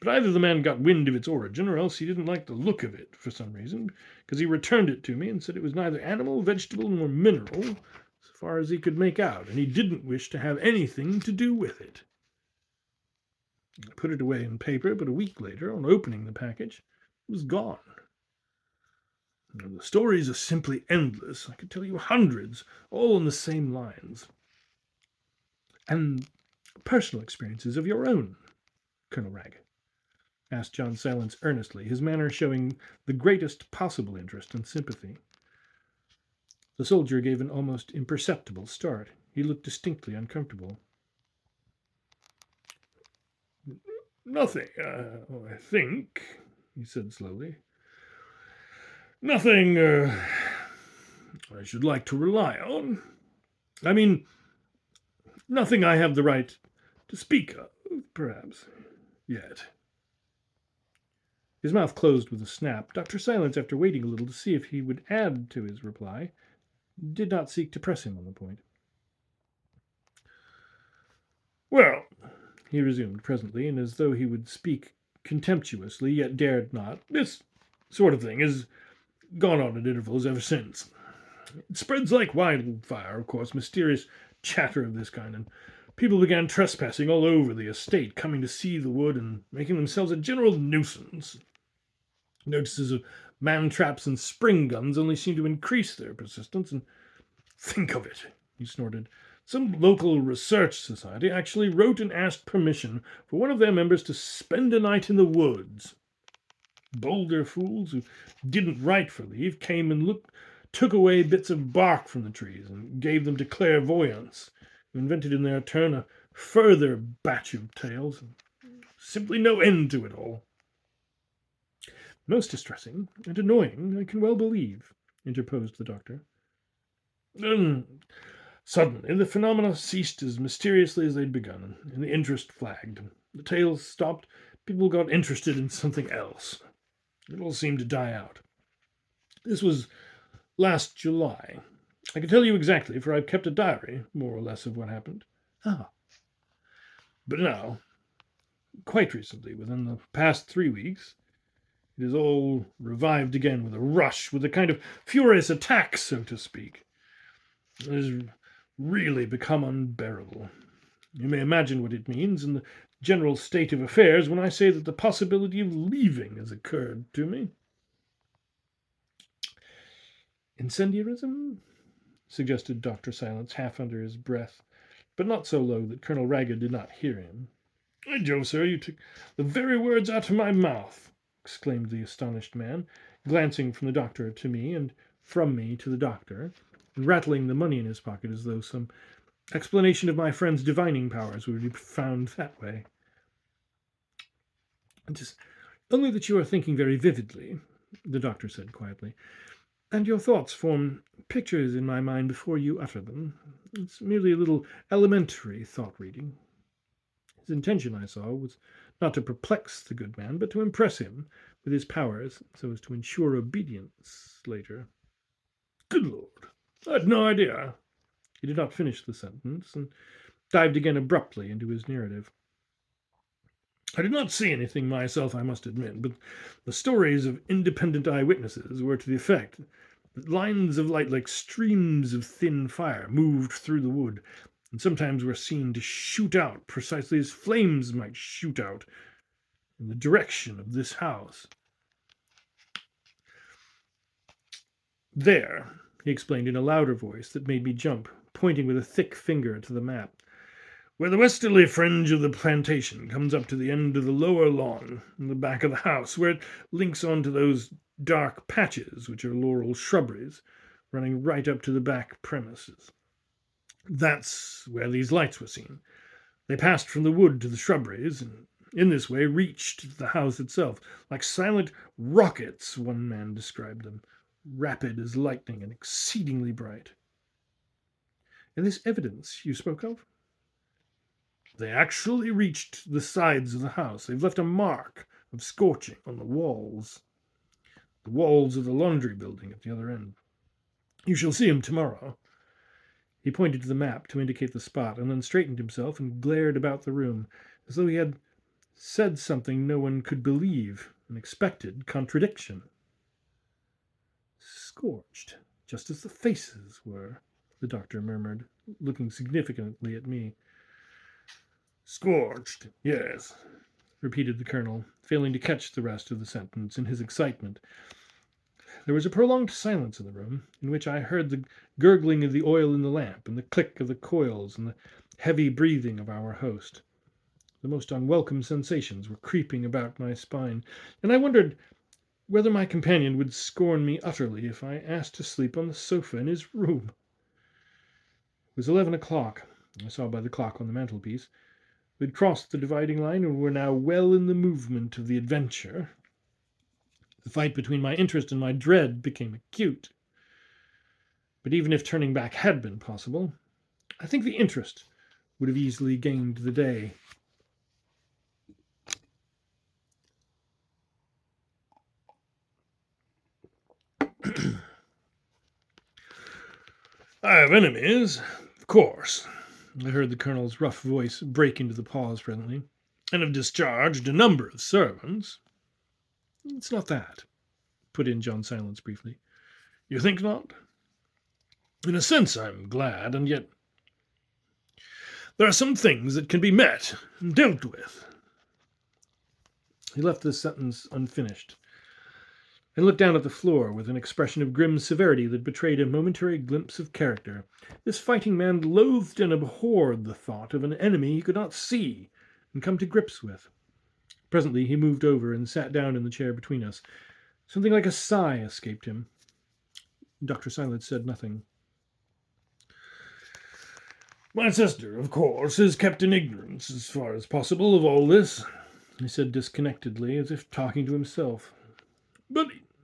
But either the man got wind of its origin, or else he didn't like the look of it for some reason, because he returned it to me and said it was neither animal, vegetable, nor mineral, so far as he could make out, and he didn't wish to have anything to do with it. I put it away in paper, but a week later, on opening the package, it was gone. The stories are simply endless. I could tell you hundreds, all on the same lines. And personal experiences of your own, Colonel Ragg? Asked John Silence earnestly, his manner showing the greatest possible interest and sympathy. The soldier gave an almost imperceptible start. He looked distinctly uncomfortable. Nothing, I think, he said slowly. Nothing I should like to rely on. I mean, nothing I have the right to speak of, perhaps, yet. His mouth closed with a snap. Dr. Silence, after waiting a little to see if he would add to his reply, did not seek to press him on the point. Well, he resumed presently, and as though he would speak contemptuously, yet dared not, this sort of thing has gone on at intervals ever since. It spreads like wildfire, of course, mysterious chatter of this kind, and people began trespassing all over the estate, coming to see the wood and making themselves a general nuisance. Notices of man-traps and spring guns only seem to increase their persistence, and think of it, he snorted. Some local research society actually wrote and asked permission for one of their members to spend a night in the woods. Bolder fools who didn't write for leave came and took away bits of bark from the trees and gave them to clairvoyants, who invented in their turn a further batch of tales. Simply no end to it all. Most distressing and annoying, I can well believe, interposed the doctor. Then, suddenly, the phenomena ceased as mysteriously as they'd begun, and the interest flagged. The tales stopped, people got interested in something else. It all seemed to die out. This was last July. I can tell you exactly, for I've kept a diary, more or less, of what happened. Ah. But now, quite recently, within the past 3 weeks, it has all revived again with a rush, with a kind of furious attack, so to speak. It has really become unbearable. You may imagine what it means in the general state of affairs when I say that the possibility of leaving has occurred to me. Incendiarism? Suggested Dr. Silence, half under his breath, but not so low that Colonel Ragged did not hear him. By Jove, sir, you took the very words out of my mouth, exclaimed the astonished man, glancing from the doctor to me and from me to the doctor, and rattling the money in his pocket as though some explanation of my friend's divining powers would be found that way. It is only that you are thinking very vividly, the doctor said quietly, and your thoughts form pictures in my mind before you utter them. It's merely a little elementary thought-reading. His intention, I saw, was not to perplex the good man, but to impress him with his powers so as to ensure obedience later. Good Lord, I had no idea. He did not finish the sentence, and dived again abruptly into his narrative. I did not see anything myself, I must admit, but the stories of independent eyewitnesses were to the effect that lines of light like streams of thin fire moved through the wood, and sometimes were seen to shoot out precisely as flames might shoot out in the direction of this house. There, he explained in a louder voice that made me jump, pointing with a thick finger to the map, where the westerly fringe of the plantation comes up to the end of the lower lawn in the back of the house, where it links on to those dark patches which are laurel shrubberies, running right up to the back premises. That's where these lights were seen. They passed from the wood to the shrubberies, and in this way reached the house itself, like silent rockets, one man described them, rapid as lightning and exceedingly bright. And this evidence you spoke of? They actually reached the sides of the house. They've left a mark of scorching on the walls of the laundry building at the other end. You shall see him tomorrow. He pointed to the map to indicate the spot, and then straightened himself and glared about the room, as though he had said something no one could believe, an expected contradiction. Scorched, just as the faces were, the doctor murmured, looking significantly at me. Scorched, yes, repeated the colonel, failing to catch the rest of the sentence in his excitement. There was a prolonged silence in the room, in which I heard the gurgling of the oil in the lamp, and the click of the coils, and the heavy breathing of our host. The most unwelcome sensations were creeping about my spine, and I wondered whether my companion would scorn me utterly if I asked to sleep on the sofa in his room. It was 11 o'clock, I saw by the clock on the mantelpiece. We had crossed the dividing line and were now well in the movement of the adventure. The fight between my interest and my dread became acute. But even if turning back had been possible, I think the interest would have easily gained the day. I have enemies, of course, I heard the colonel's rough voice break into the pause presently, and have discharged a number of servants. It's not that, put in John Silence briefly. You think not? In a sense, I'm glad, and yet there are some things that can be met and dealt with. He left this sentence unfinished, and looked down at the floor with an expression of grim severity that betrayed a momentary glimpse of character. This fighting man loathed and abhorred the thought of an enemy he could not see and come to grips with. Presently he moved over and sat down in the chair between us. Something like a sigh escaped him. Dr. Silence said nothing. My sister, of course, is kept in ignorance, as far as possible, of all this, he said disconnectedly, as if talking to himself.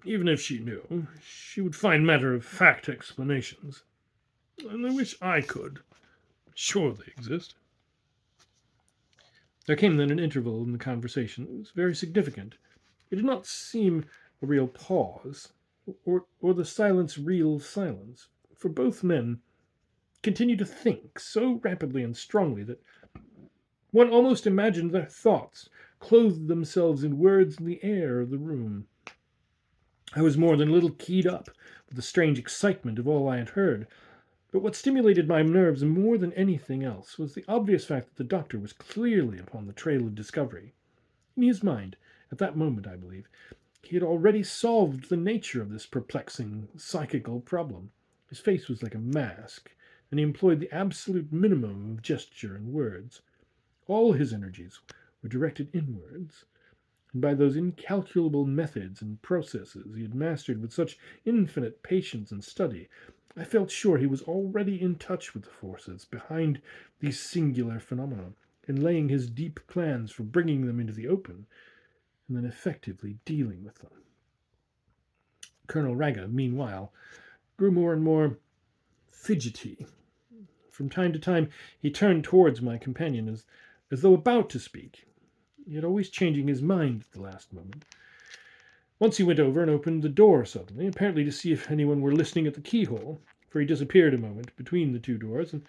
even if she knew, she would find matter-of-fact explanations. And I wish I could. Sure they exist. There came then an interval in the conversation. It was very significant. It did not seem a real pause, or the silence real silence, for both men continued to think so rapidly and strongly that one almost imagined their thoughts clothed themselves in words in the air of the room. I was more than a little keyed up with the strange excitement of all I had heard, but what stimulated my nerves more than anything else was the obvious fact that the doctor was clearly upon the trail of discovery. In his mind, at that moment, I believe, he had already solved the nature of this perplexing psychical problem. His face was like a mask, and he employed the absolute minimum of gesture and words. All his energies were directed inwards, and by those incalculable methods and processes he had mastered with such infinite patience and study, I felt sure he was already in touch with the forces behind these singular phenomena, and laying his deep plans for bringing them into the open, and then effectively dealing with them. Colonel Raga, meanwhile, grew more and more fidgety. From time to time he turned towards my companion as though about to speak, yet always changing his mind at the last moment. Once he went over and opened the door suddenly, apparently to see if anyone were listening at the keyhole, for he disappeared a moment between the two doors, and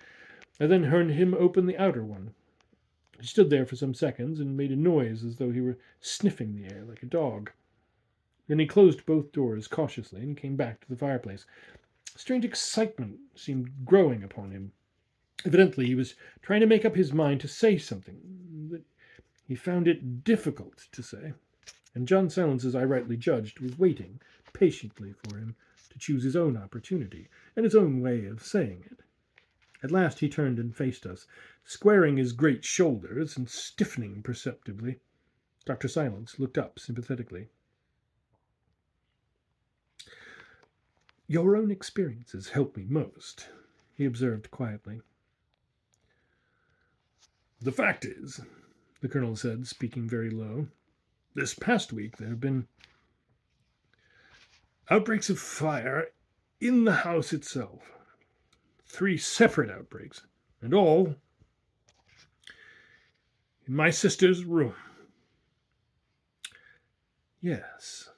I then heard him open the outer one. He stood there for some seconds and made a noise as though he were sniffing the air like a dog. Then he closed both doors cautiously and came back to the fireplace. A strange excitement seemed growing upon him. Evidently he was trying to make up his mind to say something, but he found it difficult to say. And John Silence, as I rightly judged, was waiting patiently for him to choose his own opportunity and his own way of saying it. At last he turned and faced us, squaring his great shoulders and stiffening perceptibly. Dr. Silence looked up sympathetically. "Your own experiences help me most," he observed quietly. "The fact is," the colonel said, speaking very low, "this past week there have been outbreaks of fire in the house itself. 3 separate outbreaks, and all in my sister's room." "Yes,"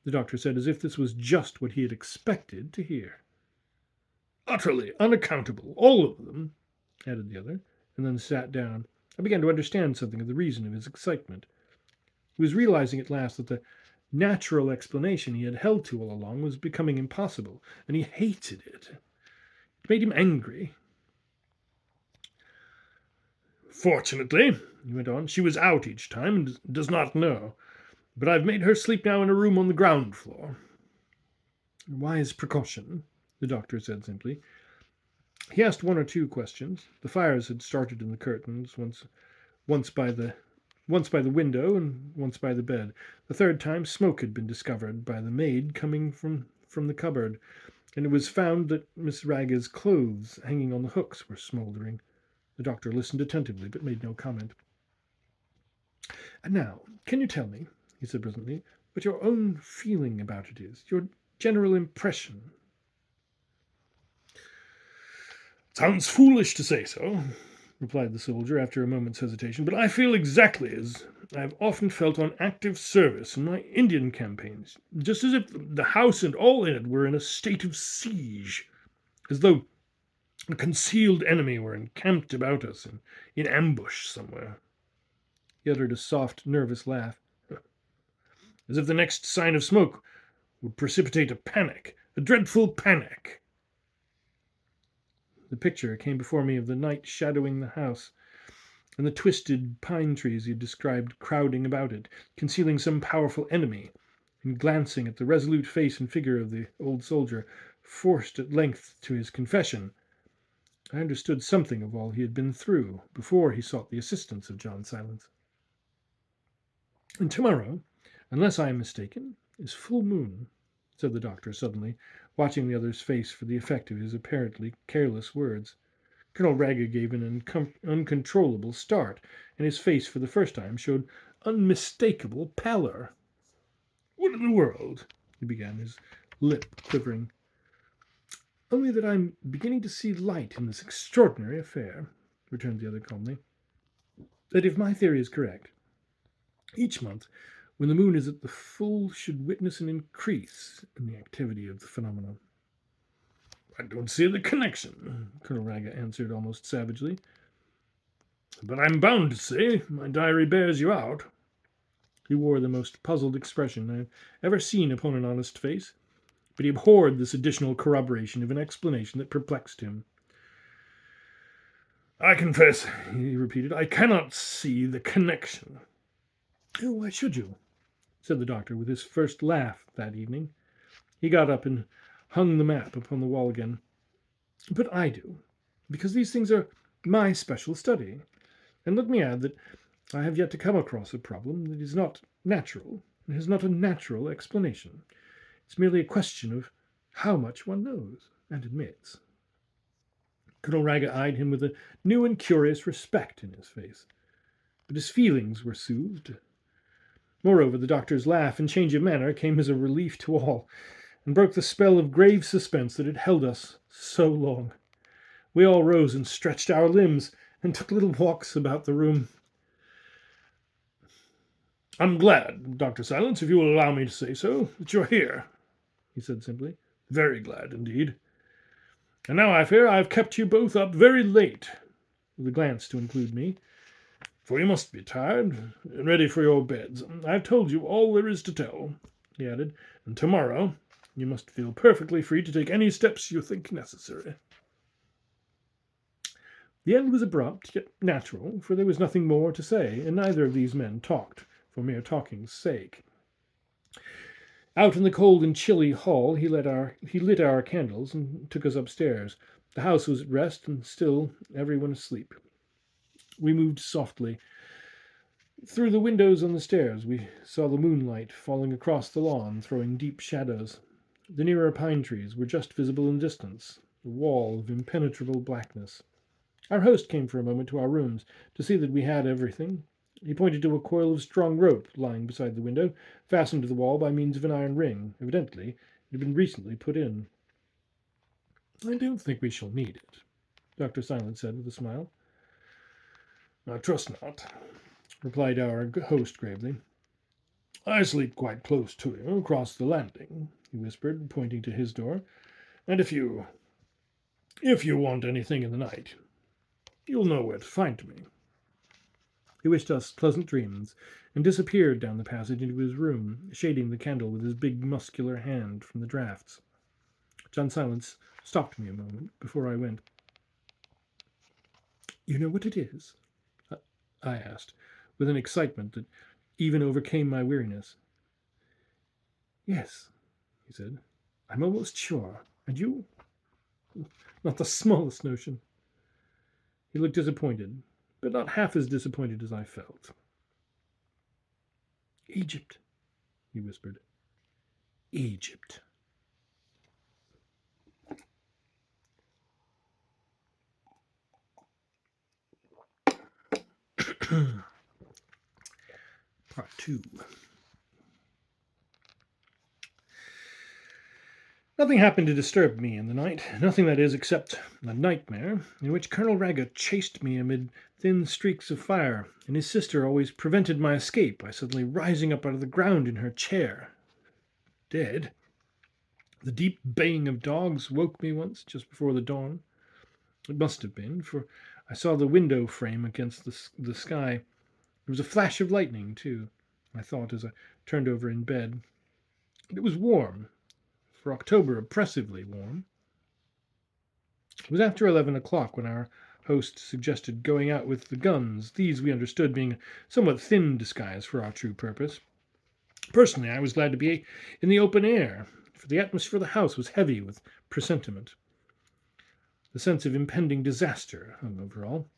the doctor said, as if this was just what he had expected to hear. "Utterly unaccountable, all of them," added the other, and then sat down. I began to understand something of the reason of his excitement. He was realizing at last that the natural explanation he had held to all along was becoming impossible, and he hated it. It made him angry. "Fortunately," he went on, "she was out each time and does not know. But I've made her sleep now in a room on the ground floor." "Wise precaution," the doctor said simply. He asked 1 or 2 questions. The fires had started in the curtains, once by the window and once by the bed. The third time smoke had been discovered by the maid coming from the cupboard, and it was found that Miss Raga's clothes hanging on the hooks were smouldering. The doctor listened attentively, but made no comment. "And now, can you tell me," he said presently, "what your own feeling about it is, your general impression?" "Sounds foolish to say so," replied the soldier after a moment's hesitation, "but I feel exactly as I have often felt on active service in my Indian campaigns, just as if the house and all in it were in a state of siege, as though a concealed enemy were encamped about us in ambush somewhere." He uttered a soft, nervous laugh. "As if the next sign of smoke would precipitate a panic, a dreadful panic." The picture came before me of the night shadowing the house, and the twisted pine trees he had described crowding about it, concealing some powerful enemy, and glancing at the resolute face and figure of the old soldier, forced at length to his confession, I understood something of all he had been through before he sought the assistance of John Silence. "And tomorrow, unless I am mistaken, is full moon," said the doctor suddenly, watching the other's face for the effect of his apparently careless words. Colonel Raga gave an uncontrollable start, and his face for the first time showed unmistakable pallor. "What in the world?" he began, his lip quivering. "Only that I'm beginning to see light in this extraordinary affair," returned the other calmly. "That if my theory is correct, each month, when the moon is at the full, should witness an increase in the activity of the phenomenon." "I don't see the connection," Colonel Raga answered almost savagely. "But I'm bound to say my diary bears you out." He wore the most puzzled expression I have ever seen upon an honest face, but he abhorred this additional corroboration of an explanation that perplexed him. "I confess," he repeated, "I cannot see the connection." "Oh, why should you?" said the doctor, with his first laugh that evening. He got up and hung the map upon the wall again. "But I do, because these things are my special study. And let me add that I have yet to come across a problem that is not natural and has not a natural explanation. It's merely a question of how much one knows and admits." Colonel Raga eyed him with a new and curious respect in his face, but his feelings were soothed. Moreover, the doctor's laugh and change of manner came as a relief to all, and broke the spell of grave suspense that had held us so long. We all rose and stretched our limbs, and took little walks about the room. "I'm glad, Dr. Silence, if you will allow me to say so, that you're here," he said simply. "Very glad indeed. And now I fear I've kept you both up very late," with a glance to include me, "for you must be tired and ready for your beds. I've told you all there is to tell," he added, "and tomorrow you must feel perfectly free to take any steps you think necessary." The end was abrupt, yet natural, for there was nothing more to say, and neither of these men talked for mere talking's sake. Out in the cold and chilly hall he lit our candles and took us upstairs. The house was at rest, and still everyone asleep. We moved softly. Through the windows on the stairs we saw the moonlight falling across the lawn, throwing deep shadows. The nearer pine trees were just visible in the distance, a wall of impenetrable blackness. Our host came for a moment to our rooms to see that we had everything. He pointed to a coil of strong rope lying beside the window, fastened to the wall by means of an iron ring. Evidently, it had been recently put in. "I don't think we shall need it," Dr. Silence said with a smile. "I trust not," replied our host gravely. "I sleep quite close to you, across the landing," he whispered, pointing to his door. "And if you want anything in the night, you'll know where to find me." He wished us pleasant dreams, and disappeared down the passage into his room, shading the candle with his big muscular hand from the draughts. John Silence stopped me a moment before I went. "You know what it is?" I asked, with an excitement that even overcame my weariness. "Yes," he said. "I'm almost sure. And you?" "Not the smallest notion." He looked disappointed, but not half as disappointed as I felt. "Egypt," he whispered. "Egypt." Part 2. Nothing happened to disturb me in the night, nothing, that is, except a nightmare in which Colonel Raga chased me amid thin streaks of fire, and his sister always prevented my escape by suddenly rising up out of the ground in her chair. Dead. The deep baying of dogs woke me once, just before the dawn. It must have been, for I saw the window frame against the sky. There was a flash of lightning, too, I thought, as I turned over in bed. It was warm, for October, oppressively warm. It was after 11 o'clock when our host suggested going out with the guns, these we understood being a somewhat thin disguise for our true purpose. Personally, I was glad to be in the open air, for the atmosphere of the house was heavy with presentiment. The sense of impending disaster hung over all.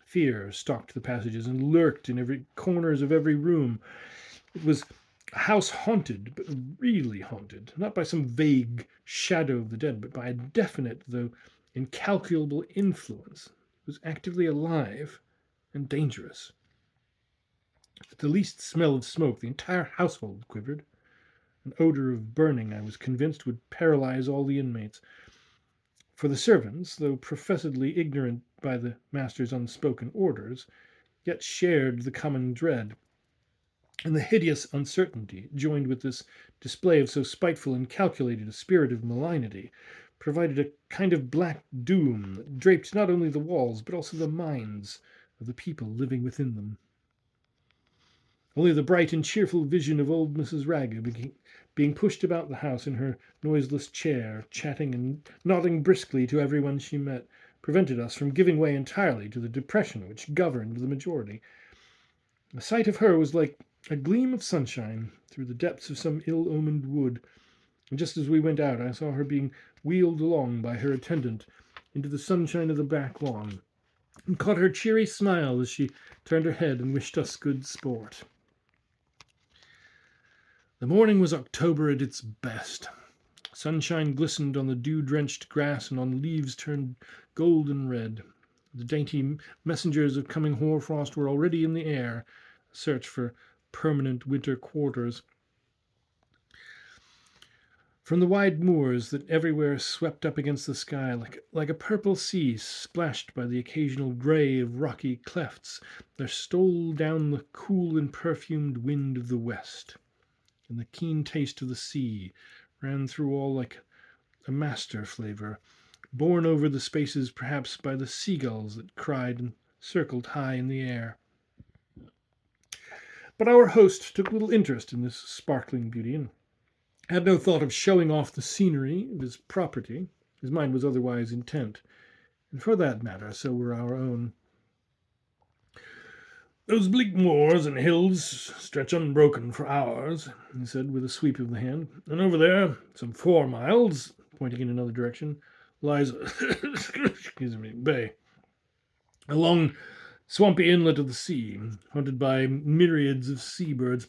Fear stalked the passages and lurked in every corners of every room. It was a house haunted, but really haunted, not by some vague shadow of the dead, but by a definite, though incalculable influence. It was actively alive and dangerous. At the least smell of smoke, the entire household quivered, An odor of burning, I was convinced, would paralyze all the inmates. For the servants, though professedly ignorant by the master's unspoken orders, yet shared the common dread. And the hideous uncertainty, joined with this display of so spiteful and calculated a spirit of malignity, provided a kind of black doom that draped not only the walls, but also the minds of the people living within them. Only the bright and cheerful vision of old Mrs. Ragged being pushed about the house in her noiseless chair, chatting and nodding briskly to everyone she met, prevented us from giving way entirely to the depression which governed the majority. The sight of her was like a gleam of sunshine through the depths of some ill-omened wood, and just as we went out I saw her being wheeled along by her attendant into the sunshine of the back lawn, and caught her cheery smile as she turned her head and wished us good sport. The morning was October at its best. Sunshine glistened on the dew-drenched grass and on leaves turned golden red. The dainty messengers of coming hoarfrost were already in the air, a search for permanent winter quarters. From the wide moors that everywhere swept up against the sky like a purple sea splashed by the occasional grey of rocky clefts, there stole down the cool and perfumed wind of the west, and the keen taste of the sea ran through all like a master flavour, borne over the spaces perhaps by the seagulls that cried and circled high in the air. But our host took little interest in this sparkling beauty, and had no thought of showing off the scenery of his property. His mind was otherwise intent, and for that matter, so were our own. "Those bleak moors and hills stretch unbroken for hours," he said, with a sweep of the hand, "and over there, some 4 miles, pointing in another direction, lies a bay, a long, swampy inlet of the sea, haunted by myriads of seabirds.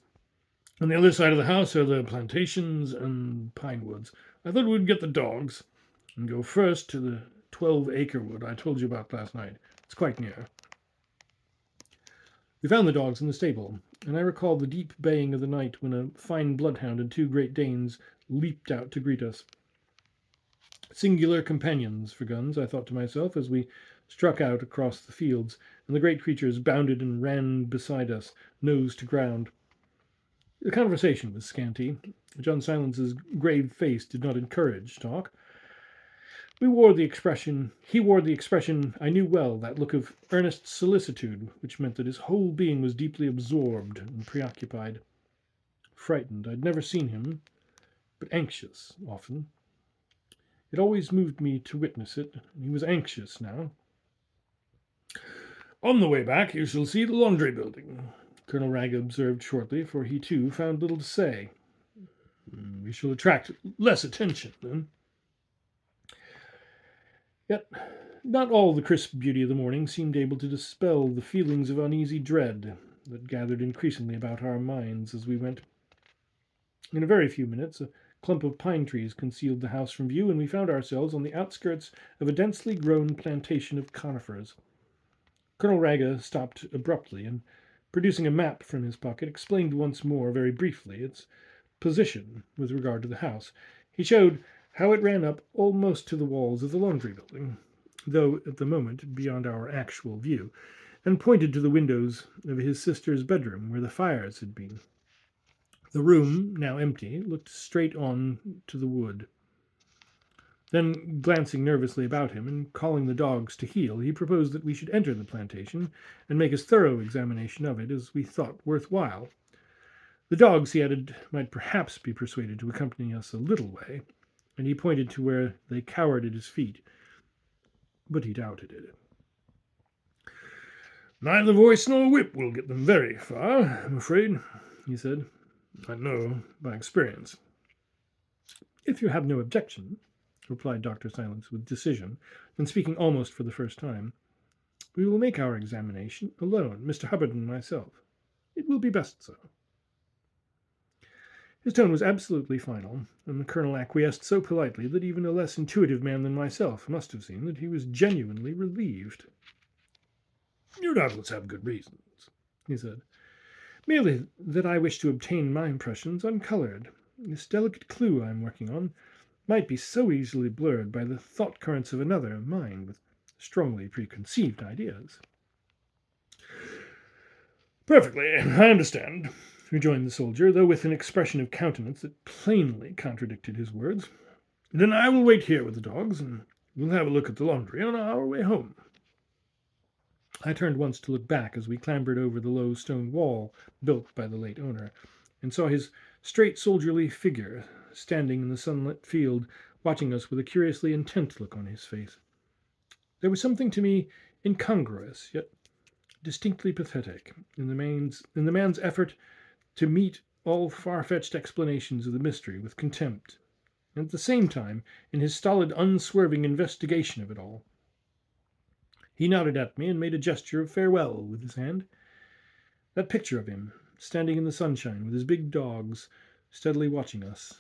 On the other side of the house are the plantations and pine woods. I thought we'd get the dogs and go first to the 12-acre wood I told you about last night. It's quite near." We found the dogs in the stable, and I recalled the deep baying of the night when a fine bloodhound and 2 Great Danes leaped out to greet us. Singular companions for guns, I thought to myself, as we struck out across the fields, and the great creatures bounded and ran beside us, nose to ground. The conversation was scanty. John Silence's grave face did not encourage talk. He wore the expression I knew well, that look of earnest solicitude, which meant that his whole being was deeply absorbed and preoccupied. Frightened, I'd never seen him, but anxious, often. It always moved me to witness it, and he was anxious now. "On the way back, you shall see the laundry building," Colonel Ragg observed shortly, for he, too, found little to say. "We shall attract less attention, then." Yet not all the crisp beauty of the morning seemed able to dispel the feelings of uneasy dread that gathered increasingly about our minds as we went. In a very few minutes, a clump of pine trees concealed the house from view, and we found ourselves on the outskirts of a densely grown plantation of conifers. Colonel Ragg stopped abruptly, and, producing a map from his pocket, explained once more, very briefly, its position with regard to the house. He showed how it ran up almost to the walls of the laundry building, though at the moment beyond our actual view, and pointed to the windows of his sister's bedroom where the fires had been. The room, now empty, looked straight on to the wood. Then, glancing nervously about him and calling the dogs to heel, he proposed that we should enter the plantation and make as thorough examination of it as we thought worthwhile. The dogs, he added, might perhaps be persuaded to accompany us a little way, and he pointed to where they cowered at his feet, but he doubted it. "Neither voice nor whip will get them very far, I'm afraid," he said. "I know by experience." "If you have no objection," replied Dr. Silence with decision, and speaking almost for the first time, "we will make our examination alone, Mr. Hubbard and myself. It will be best so." His tone was absolutely final, and the colonel acquiesced so politely that even a less intuitive man than myself must have seen that he was genuinely relieved. "You doubtless have good reasons," he said. "Merely that I wish to obtain my impressions uncoloured. This delicate clue I'm working on might be so easily blurred by the thought currents of another mind with strongly preconceived ideas. Perfectly, I understand, rejoined the soldier, though with an expression of countenance that plainly contradicted his words. Then I will wait here with the dogs, and we'll have a look at the laundry on our way home. I turned once to look back as we clambered over the low stone wall built by the late owner, and saw his straight soldierly figure standing in the sunlit field, watching us with a curiously intent look on his face. There was something to me incongruous, yet distinctly pathetic, in the man's effort to meet all far-fetched explanations of the mystery with contempt, and at the same time in his stolid, unswerving investigation of it all. He nodded at me and made a gesture of farewell with his hand. That picture of him, standing in the sunshine with his big dogs, steadily watching us,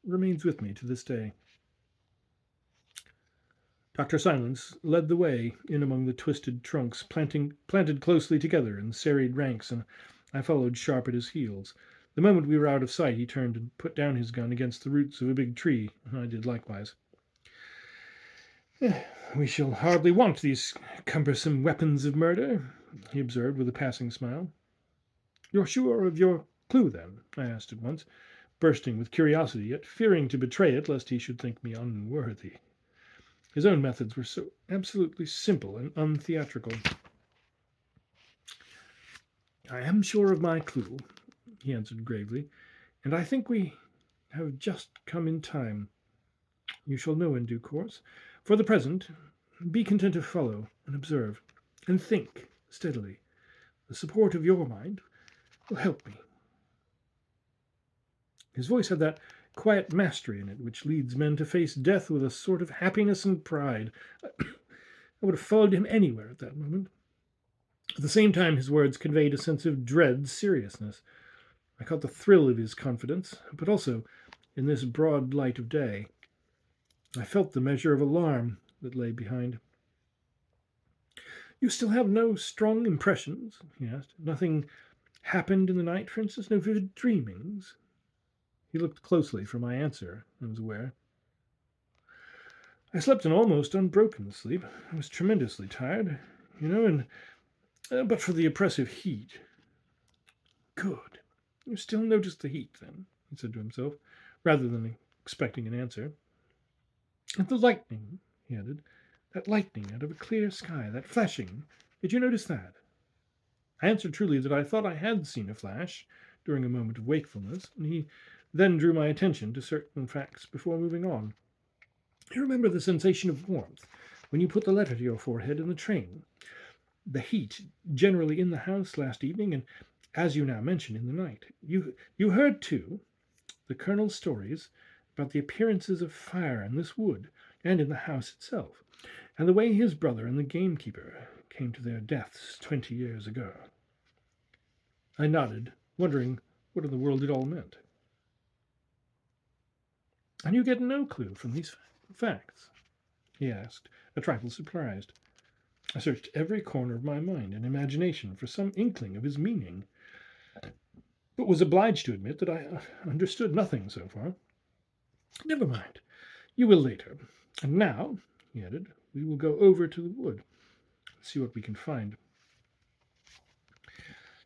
remains with me to this day. Dr. Silence led the way in among the twisted trunks, planted closely together in serried ranks, and I followed sharp at his heels. The moment we were out of sight, he turned and put down his gun against the roots of a big tree, and I did likewise. We shall hardly want these cumbersome weapons of murder, he observed with a passing smile. You're sure of your clue, then? I asked at once, bursting with curiosity, yet fearing to betray it lest he should think me unworthy. His own methods were so absolutely simple and untheatrical. I am sure of my clue, he answered gravely, and I think we have just come in time. You shall know in due course. For the present, be content to follow and observe, and think steadily. The support of your mind will help me. His voice had that quiet mastery in it which leads men to face death with a sort of happiness and pride. I would have followed him anywhere at that moment. At the same time, his words conveyed a sense of dread seriousness. I caught the thrill of his confidence, but also, in this broad light of day, I felt the measure of alarm that lay behind. You still have no strong impressions? He asked. Nothing happened in the night, for instance? No vivid dreamings? He looked closely for my answer, I was aware. I slept an almost unbroken sleep. I was tremendously tired, and but for the oppressive heat. Good. You still notice the heat, then, he said to himself, rather than expecting an answer. And the lightning, he added, that lightning out of a clear sky, that flashing, did you notice that? I answered truly that I thought I had seen a flash during a moment of wakefulness, and he then drew my attention to certain facts before moving on. You remember the sensation of warmth when you put the letter to your forehead in the train, the heat generally in the house last evening, and, as you now mention, in the night. You heard, too, the Colonel's stories about the appearances of fire in this wood and in the house itself, and the way his brother and the gamekeeper came to their deaths 20 years ago. I nodded, wondering what in the world it all meant. And you get no clue from these facts? He asked, a trifle surprised. I searched every corner of my mind and imagination for some inkling of his meaning, but was obliged to admit that I understood nothing so far. Never mind. You will later. And now, he added, we will go over to the wood and see what we can find.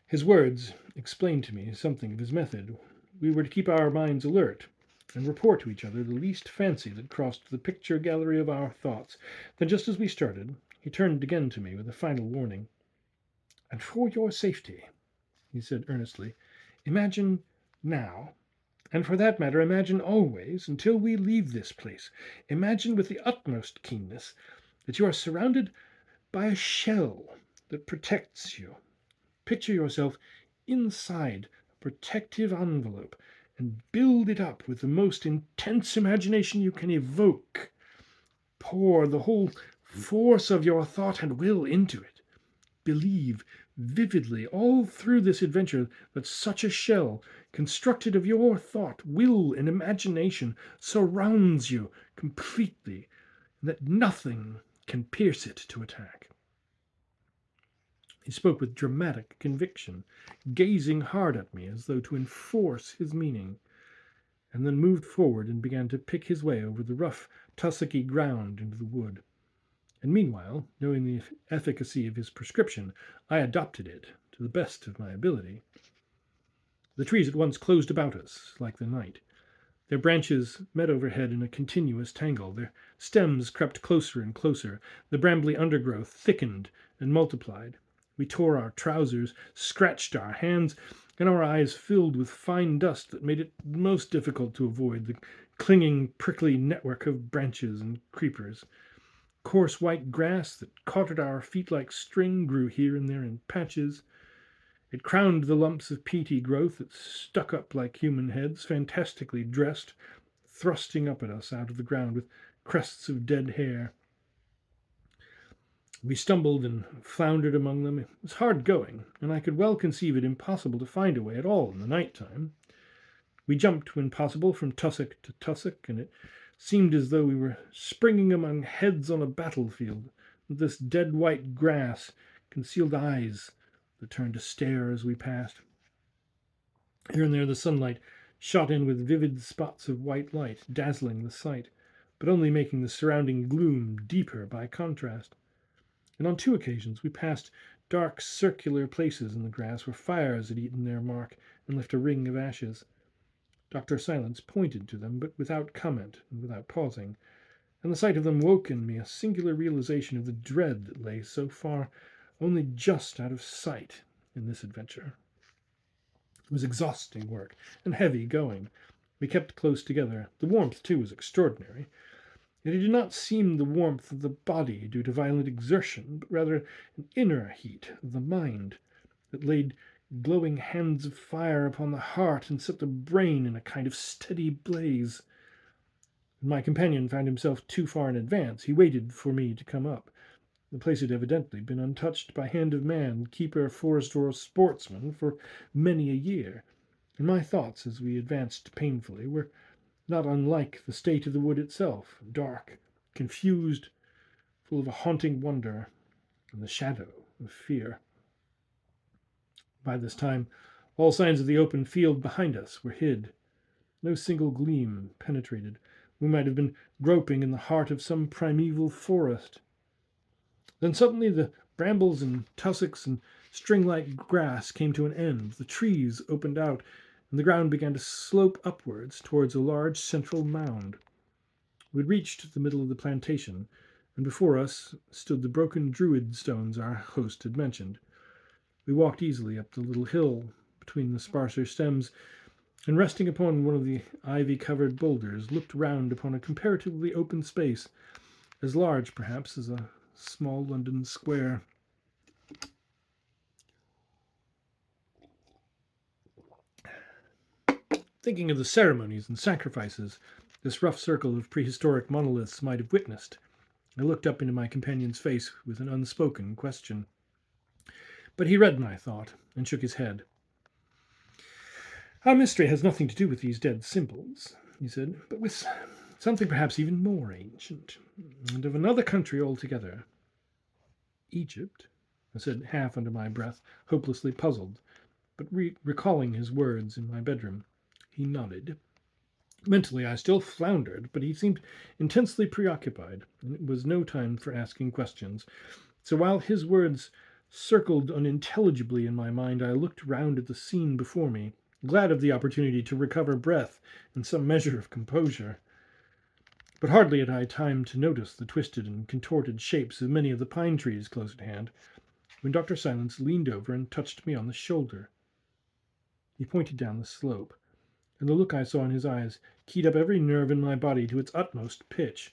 His words explained to me something of his method. We were to keep our minds alert and report to each other the least fancy that crossed the picture gallery of our thoughts. Then, just as we started, he turned again to me with a final warning. And for your safety, he said earnestly, imagine now, and for that matter, imagine always, until we leave this place, imagine with the utmost keenness that you are surrounded by a shell that protects you. Picture yourself inside a protective envelope and build it up with the most intense imagination you can evoke. Pour the whole force of your thought and will into it. Believe vividly all through this adventure that such a shell, constructed of your thought, will, and imagination, surrounds you completely, and that nothing can pierce it to attack. He spoke with dramatic conviction, gazing hard at me as though to enforce his meaning. and then moved forward and began to pick his way over the rough, tussocky ground into the wood. And meanwhile, knowing the efficacy of his prescription, I adopted it to the best of my ability. The trees at once closed about us like the night. Their branches met overhead in a continuous tangle. Their stems crept closer and closer. The brambly undergrowth thickened and multiplied. We tore our trousers, scratched our hands, and our eyes filled with fine dust that made it most difficult to avoid the clinging, prickly network of branches and creepers. Coarse white grass that caught at our feet like string grew here and there in patches. It crowned the lumps of peaty growth that stuck up like human heads, fantastically dressed, thrusting up at us out of the ground with crests of dead hair. We stumbled and floundered among them. It was hard going, and I could well conceive it impossible to find a way at all in the night time. We jumped, when possible, from tussock to tussock, and it seemed as though we were springing among heads on a battlefield. This dead white grass concealed eyes that turned to stare as we passed. Here and there the sunlight shot in with vivid spots of white light, dazzling the sight, but only making the surrounding gloom deeper by contrast. And on 2 occasions we passed dark circular places in the grass where fires had eaten their mark and left a ring of ashes. Dr. Silence pointed to them, but without comment and without pausing, and the sight of them woke in me a singular realization of the dread that lay so far only just out of sight in this adventure. It was exhausting work and heavy going. We kept close together. The warmth, too, was extraordinary. Yet it did not seem the warmth of the body due to violent exertion, but rather an inner heat of the mind that laid glowing hands of fire upon the heart and set the brain in a kind of steady blaze. When my companion found himself too far in advance, he waited for me to come up. The place had evidently been untouched by hand of man, keeper, forester, or sportsman for many a year, and my thoughts, as we advanced painfully, were not unlike the state of the wood itself, dark, confused, full of a haunting wonder and the shadow of fear. By this time, all signs of the open field behind us were hid. No single gleam penetrated. We might have been groping in the heart of some primeval forest. Then suddenly the brambles and tussocks and string-like grass came to an end. The trees opened out, and the ground began to slope upwards towards a large central mound. We had reached the middle of the plantation, and before us stood the broken druid stones our host had mentioned. We walked easily up the little hill between the sparser stems, and resting upon one of the ivy-covered boulders, looked round upon a comparatively open space, as large, perhaps, as a small London square. Thinking of the ceremonies and sacrifices this rough circle of prehistoric monoliths might have witnessed, I looked up into my companion's face with an unspoken question. But he read my thought and shook his head. Our mystery has nothing to do with these dead symbols, he said, but with something perhaps even more ancient, and of another country altogether. Egypt, I said half under my breath, hopelessly puzzled, but recalling his words in my bedroom. He nodded. Mentally, I still floundered, but he seemed intensely preoccupied, and it was no time for asking questions. So while his words circled unintelligibly in my mind, I looked round at the scene before me, glad of the opportunity to recover breath and some measure of composure. But hardly had I time to notice the twisted and contorted shapes of many of the pine trees close at hand, when Dr. Silence leaned over and touched me on the shoulder. He pointed down the slope, and the look I saw in his eyes keyed up every nerve in my body to its utmost pitch.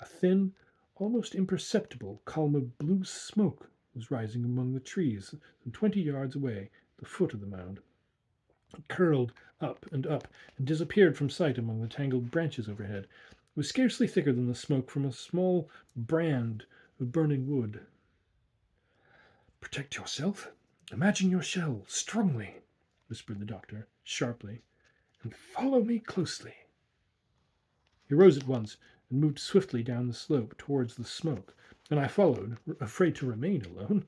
A thin, almost imperceptible column of blue smoke was rising among the trees some 20 yards away at the foot of the mound. It curled up and disappeared from sight among the tangled branches overhead. It was scarcely thicker than the smoke from a small brand of burning wood. "Protect yourself. Imagine your shell strongly," whispered the doctor, sharply, "and follow me closely." He rose at once and moved swiftly down the slope towards the smoke, and I followed, afraid to remain alone.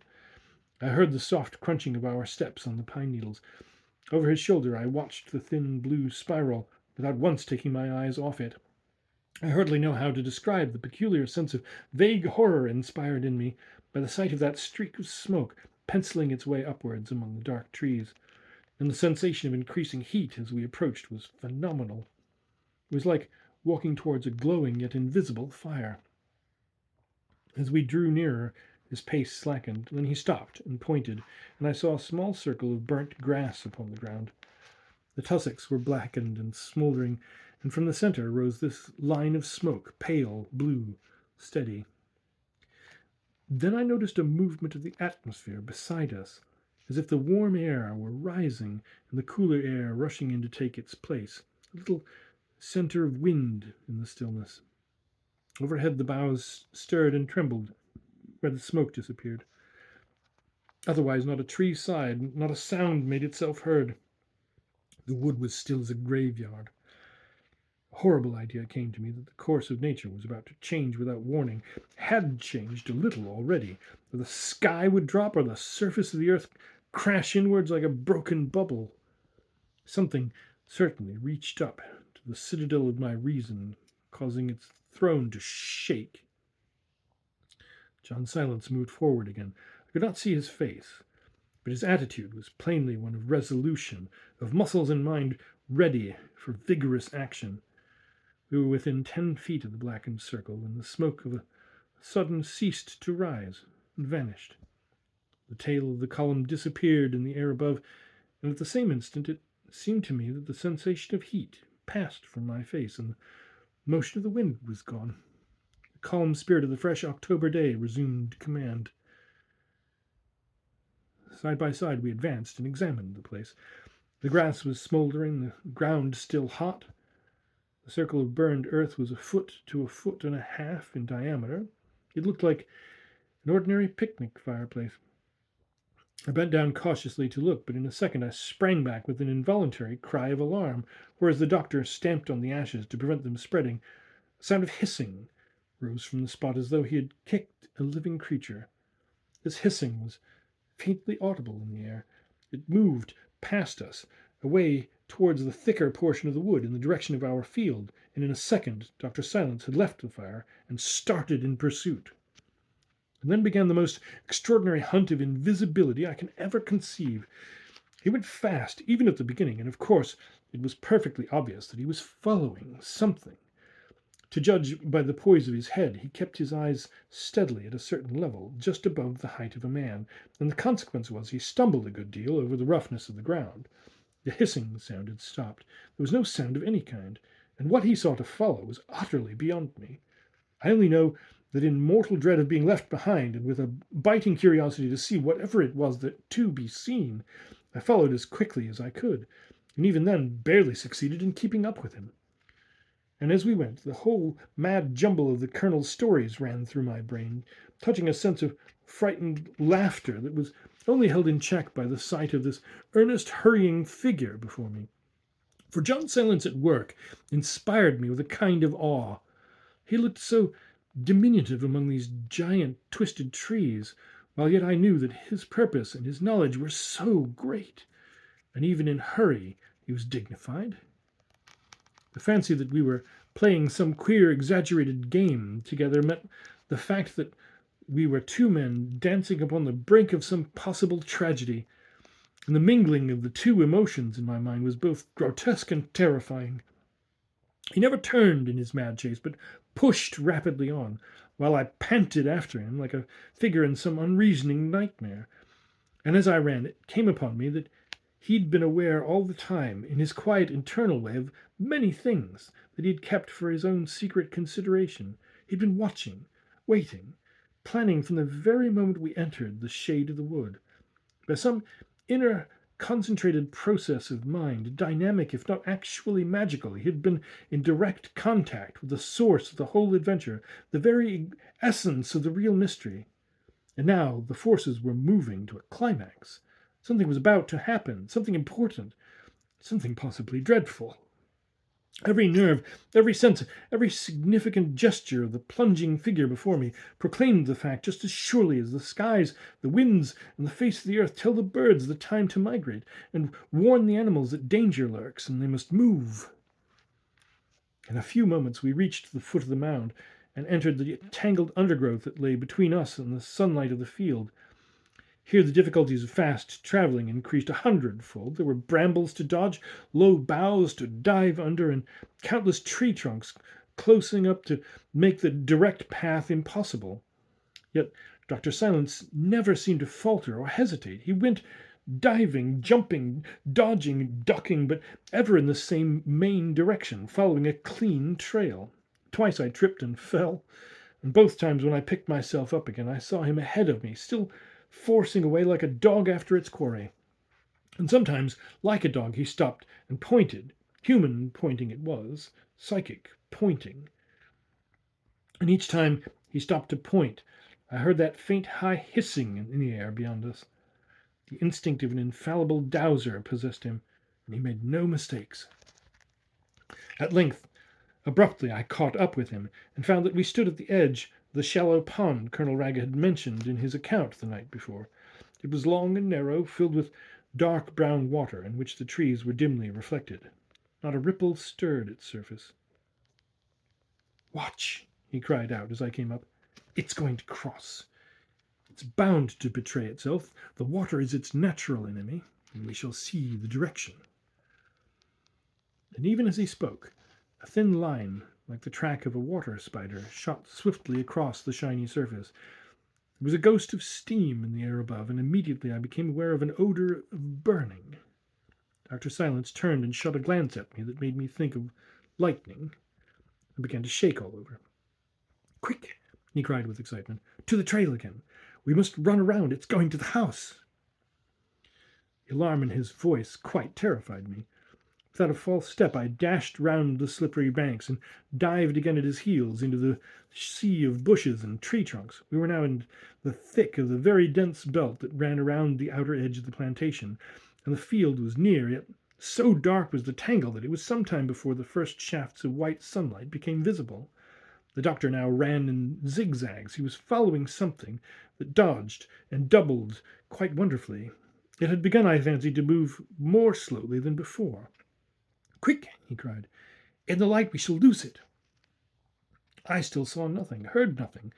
I heard the soft crunching of our steps on the pine needles. Over his shoulder, I watched the thin blue spiral without once taking my eyes off it. I hardly know how to describe the peculiar sense of vague horror inspired in me by the sight of that streak of smoke penciling its way upwards among the dark trees, and the sensation of increasing heat as we approached was phenomenal. It was like walking towards a glowing yet invisible fire. As we drew nearer, his pace slackened, then he stopped and pointed, and I saw a small circle of burnt grass upon the ground. The tussocks were blackened and smouldering, and from the center rose this line of smoke, pale, blue, steady. Then I noticed a movement of the atmosphere beside us, as if the warm air were rising and the cooler air rushing in to take its place, a little center of wind in the stillness. Overhead the boughs stirred and trembled where the smoke disappeared. Otherwise not a tree sighed, not a sound made itself heard. The wood was still as a graveyard. A horrible idea came to me that the course of nature was about to change without warning, had changed a little already, that the sky would drop or the surface of the earth crash inwards like a broken bubble. Something certainly reached up to the citadel of my reason, causing its throne to shake. John Silence moved forward again. I could not see his face, but his attitude was plainly one of resolution, of muscles and mind ready for vigorous action. We were within 10 feet of the blackened circle when the smoke of a sudden ceased to rise and vanished. The tail of the column disappeared in the air above, and at the same instant it seemed to me that the sensation of heat passed from my face, and the motion of the wind was gone. The calm spirit of the fresh October day resumed command. Side by side we advanced and examined the place. The grass was smouldering, the ground still hot. The circle of burned earth was a foot to a foot and a half in diameter. It looked like an ordinary picnic fireplace. I bent down cautiously to look, but in a second I sprang back with an involuntary cry of alarm, whereas the doctor stamped on the ashes to prevent them spreading. A sound of hissing rose from the spot as though he had kicked a living creature. This hissing was faintly audible in the air. It moved past us, away towards the thicker portion of the wood in the direction of our field, and in a second Dr. Silence had left the fire and started in pursuit. And then began the most extraordinary hunt of invisibility I can ever conceive. He went fast, even at the beginning, and of course it was perfectly obvious that he was following something. To judge by the poise of his head, he kept his eyes steadily at a certain level, just above the height of a man, and the consequence was he stumbled a good deal over the roughness of the ground. The hissing sound had stopped. There was no sound of any kind, and what he saw to follow was utterly beyond me. I only know that in mortal dread of being left behind, and with a biting curiosity to see whatever it was that to be seen, I followed as quickly as I could, and even then barely succeeded in keeping up with him. And as we went, the whole mad jumble of the colonel's stories ran through my brain, touching a sense of frightened laughter that was only held in check by the sight of this earnest, hurrying figure before me. For John Silence at work inspired me with a kind of awe. He looked so diminutive among these giant twisted trees, while yet I knew that his purpose and his knowledge were so great, and even in hurry he was dignified. The fancy that we were playing some queer, exaggerated game together met the fact that we were two men dancing upon the brink of some possible tragedy, and the mingling of the two emotions in my mind was both grotesque and terrifying. He never turned in his mad chase, but pushed rapidly on, while I panted after him like a figure in some unreasoning nightmare. And as I ran, it came upon me that he'd been aware all the time, in his quiet internal way, of many things that he'd kept for his own secret consideration. He'd been watching, waiting, planning from the very moment we entered the shade of the wood. By some inner concentrated process of mind, dynamic if not actually magical, he had been in direct contact with the source of the whole adventure, the very essence of the real mystery. And now the forces were moving to a climax. Something was about to happen, something important, something possibly dreadful. Every nerve, every sense, every significant gesture of the plunging figure before me proclaimed the fact just as surely as the skies, the winds, and the face of the earth tell the birds the time to migrate, and warn the animals that danger lurks and they must move. In a few moments we reached the foot of the mound and entered the tangled undergrowth that lay between us and the sunlight of the field. Here the difficulties of fast travelling increased 100-fold. There were brambles to dodge, low boughs to dive under, and countless tree trunks closing up to make the direct path impossible. Yet Dr. Silence never seemed to falter or hesitate. He went diving, jumping, dodging, ducking, but ever in the same main direction, following a clean trail. Twice I tripped and fell, and both times when I picked myself up again, I saw him ahead of me, still forcing away like a dog after its quarry. And sometimes, like a dog, he stopped and pointed. Human pointing it was, psychic pointing. And each time he stopped to point, I heard that faint high hissing in the air beyond us. The instinct of an infallible dowser possessed him, and he made no mistakes. At length, abruptly, I caught up with him and found that we stood at the edge of the shallow pond Colonel Raga had mentioned in his account the night before. It was long and narrow, filled with dark brown water in which the trees were dimly reflected. Not a ripple stirred its surface. "Watch!" he cried out as I came up. "It's going to cross. It's bound to betray itself. The water is its natural enemy, and we shall see the direction." And even as he spoke, a thin line, like the track of a water spider, shot swiftly across the shiny surface. There was a ghost of steam in the air above, and immediately I became aware of an odor of burning. Dr. Silence turned and shot a glance at me that made me think of lightning, and began to shake all over. "Quick!" he cried with excitement. "To the trail again. We must run around. It's going to the house." The alarm in his voice quite terrified me. Without a false step, I dashed round the slippery banks and dived again at his heels into the sea of bushes and tree trunks. We were now in the thick of the very dense belt that ran around the outer edge of the plantation, and the field was near, yet so dark was the tangle that it was some time before the first shafts of white sunlight became visible. The doctor now ran in zigzags. He was following something that dodged and doubled quite wonderfully. It had begun, I fancied, to move more slowly than before. "Quick!" he cried. "In the light we shall lose it." I still saw nothing, heard nothing,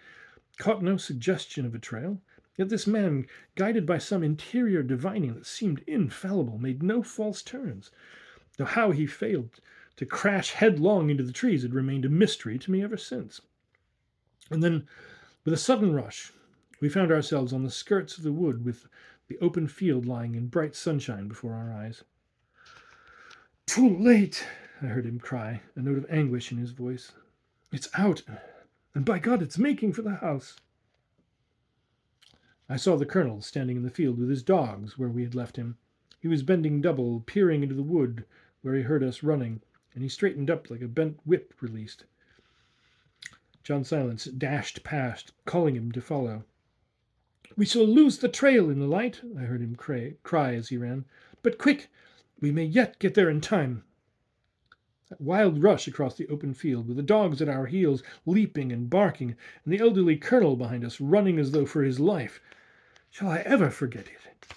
caught no suggestion of a trail. Yet this man, guided by some interior divining that seemed infallible, made no false turns, though how he failed to crash headlong into the trees had remained a mystery to me ever since. And then, with a sudden rush, we found ourselves on the skirts of the wood, with the open field lying in bright sunshine before our eyes. "Too late!" I heard him cry, a note of anguish in his voice. "It's out, and by God, it's making for the house." I saw the colonel standing in the field with his dogs where we had left him. He was bending double, peering into the wood where he heard us running, and he straightened up like a bent whip released. John Silence dashed past, calling him to follow. "We shall lose the trail in the light," I heard him cry as he ran. "But quick! We may yet get there in time." That wild rush across the open field, with the dogs at our heels, leaping and barking, and the elderly colonel behind us, running as though for his life. Shall I ever forget it?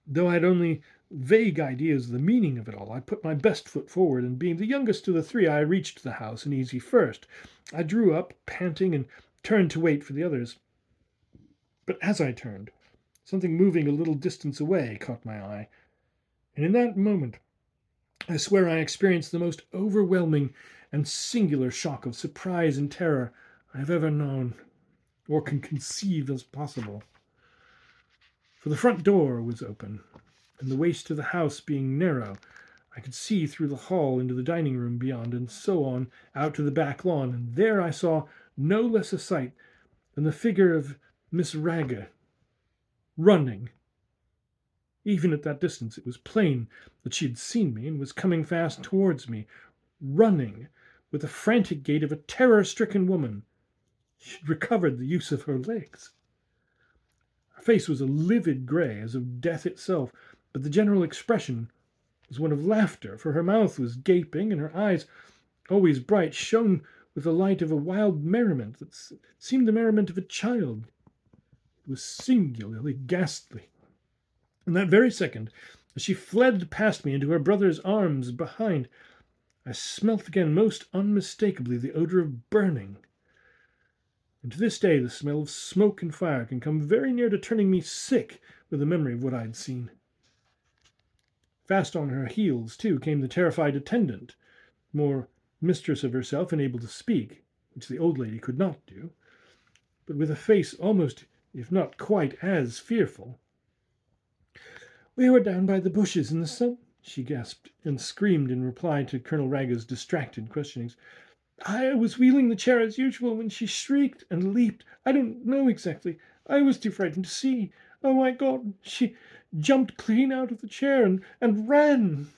Though I had only vague ideas of the meaning of it all, I put my best foot forward, and being the youngest of the three, I reached the house an easy first. I drew up, panting, and turned to wait for the others. But as I turned, something moving a little distance away caught my eye, and in that moment I swear I experienced the most overwhelming and singular shock of surprise and terror I have ever known, or can conceive as possible. For the front door was open, and the waist of the house being narrow, I could see through the hall into the dining room beyond, and so on out to the back lawn, and there I saw no less a sight than the figure of Miss Raga, running. Even at that distance it was plain that she had seen me and was coming fast towards me, running with the frantic gait of a terror-stricken woman. She had recovered the use of her legs. Her face was a livid grey, as of death itself, but the general expression was one of laughter, for her mouth was gaping, and her eyes, always bright, shone with the light of a wild merriment that seemed the merriment of a child. It was singularly ghastly. In that very second, as she fled past me into her brother's arms behind, I smelt again most unmistakably the odor of burning. And to this day the smell of smoke and fire can come very near to turning me sick with the memory of what I had seen. Fast on her heels, too, came the terrified attendant, more mistress of herself and able to speak, which the old lady could not do, but with a face almost, if not quite, as fearful. "We were down by the bushes in the sun," she gasped, and screamed in reply to Colonel Raga's distracted questionings. "I was wheeling the chair as usual when she shrieked and leaped. I don't know exactly. I was too frightened to see. Oh, my God! She jumped clean out of the chair and ran.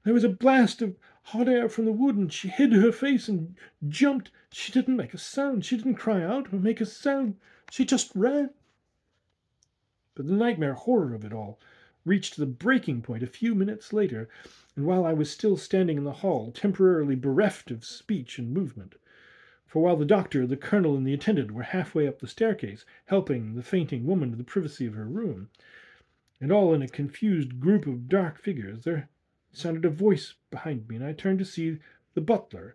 There was a blast of hot air from the wood, and she hid her face and jumped. She didn't make a sound. She didn't cry out or make a sound. She just ran." But the nightmare horror of it all reached the breaking point a few minutes later, and while I was still standing in the hall, temporarily bereft of speech and movement. For while the doctor, the colonel, and the attendant were halfway up the staircase, helping the fainting woman to the privacy of her room, and all in a confused group of dark figures, there sounded a voice behind me, and I turned to see the butler,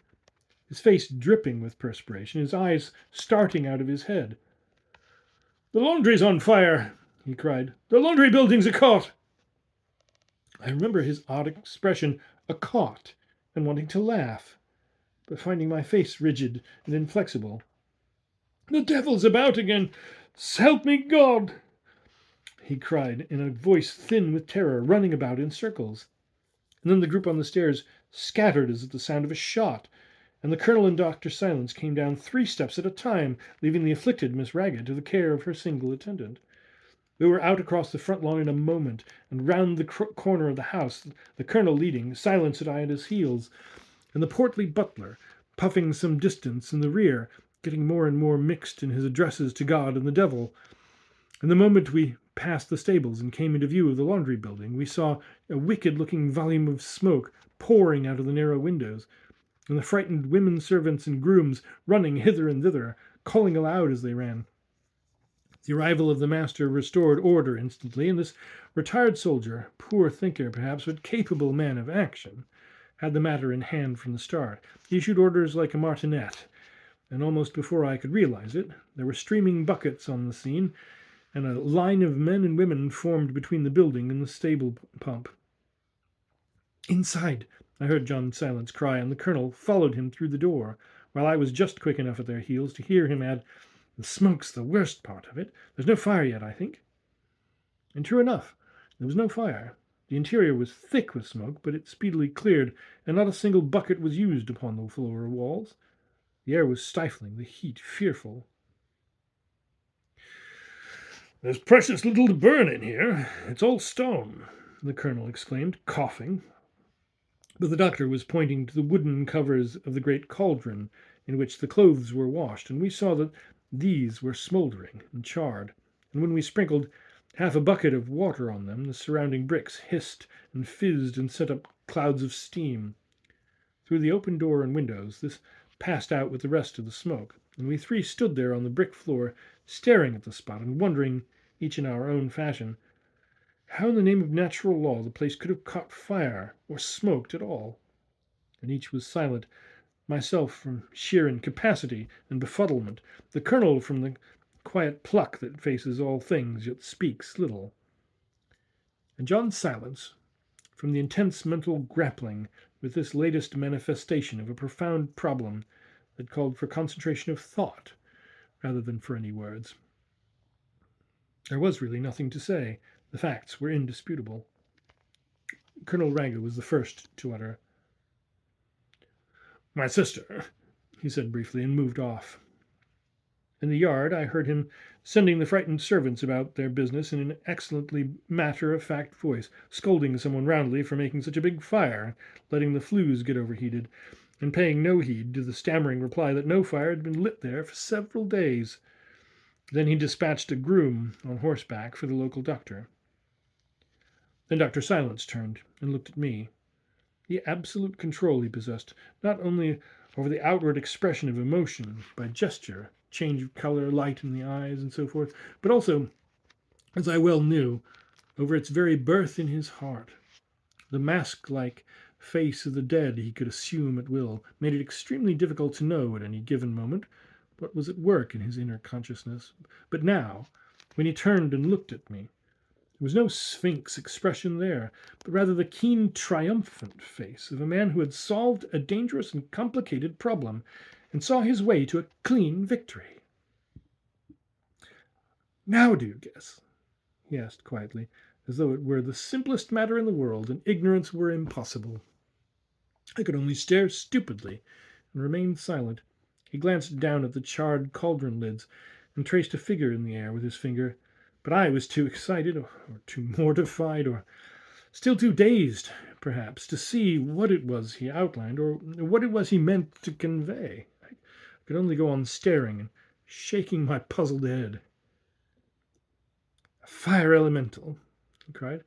his face dripping with perspiration, his eyes starting out of his head. "The laundry's on fire!" he cried. "The laundry building's a caught!" I remember his odd expression, a caught, and wanting to laugh, but finding my face rigid and inflexible. "The devil's about again! S'help me God!" he cried in a voice thin with terror, running about in circles. And then the group on the stairs scattered as at the sound of a shot, and the colonel and Dr. Silence came down 3 steps at a time, leaving the afflicted Miss Ragged to the care of her single attendant. We were out across the front lawn in a moment, and round the corner of the house, the colonel leading, Silence and I at his heels, and the portly butler puffing some distance in the rear, getting more and more mixed in his addresses to God and the devil. And the moment we passed the stables and came into view of the laundry building, we saw a wicked-looking volume of smoke pouring out of the narrow windows, and the frightened women servants and grooms running hither and thither, calling aloud as they ran. The arrival of the master restored order instantly, and this retired soldier, poor thinker perhaps, but capable man of action, had the matter in hand from the start. He issued orders like a martinet, and almost before I could realize it, there were streaming buckets on the scene, and a line of men and women formed between the building and the stable pump. "Inside!" I heard John Silence cry, and the colonel followed him through the door, while I was just quick enough at their heels to hear him add, "The smoke's the worst part of it. There's no fire yet, I think." And true enough, there was no fire. The interior was thick with smoke, but it speedily cleared, and not a single bucket was used upon the floor or walls. The air was stifling, the heat fearful. "There's precious little to burn in here. It's all stone," the colonel exclaimed, coughing. But the doctor was pointing to the wooden covers of the great cauldron in which the clothes were washed, and we saw that these were smouldering and charred, and when we sprinkled half a bucket of water on them, the surrounding bricks hissed and fizzed and sent up clouds of steam. Through the open door and windows this passed out with the rest of the smoke, and we 3 stood there on the brick floor, staring at the spot and wondering, each in our own fashion, how in the name of natural law the place could have caught fire or smoked at all. And each was silent, myself from sheer incapacity and befuddlement, the colonel from the quiet pluck that faces all things yet speaks little, and John Silence from the intense mental grappling with this latest manifestation of a profound problem that called for concentration of thought rather than for any words. There was really nothing to say. The facts were indisputable. Colonel Raga was the first to utter. "My sister," he said briefly, and moved off. In the yard I heard him sending the frightened servants about their business in an excellently matter-of-fact voice, scolding someone roundly for making such a big fire, letting the flues get overheated, and paying no heed to the stammering reply that no fire had been lit there for several days. Then he dispatched a groom on horseback for the local doctor. Then Dr. Silence turned and looked at me. The absolute control he possessed, not only over the outward expression of emotion by gesture, change of color, light in the eyes, and so forth, but also, as I well knew, over its very birth in his heart. The mask-like face of the dead he could assume at will made it extremely difficult to know at any given moment what was at work in his inner consciousness. But now, when he turned and looked at me, there was no sphinx expression there, but rather the keen, triumphant face of a man who had solved a dangerous and complicated problem and saw his way to a clean victory. "Now do you guess?" he asked quietly, as though it were the simplest matter in the world and ignorance were impossible. I could only stare stupidly and remained silent. He glanced down at the charred cauldron lids and traced a figure in the air with his finger, but I was too excited or too mortified or still too dazed, perhaps, to see what it was he outlined or what it was he meant to convey. I could only go on staring and shaking my puzzled head. "A fire elemental," he cried.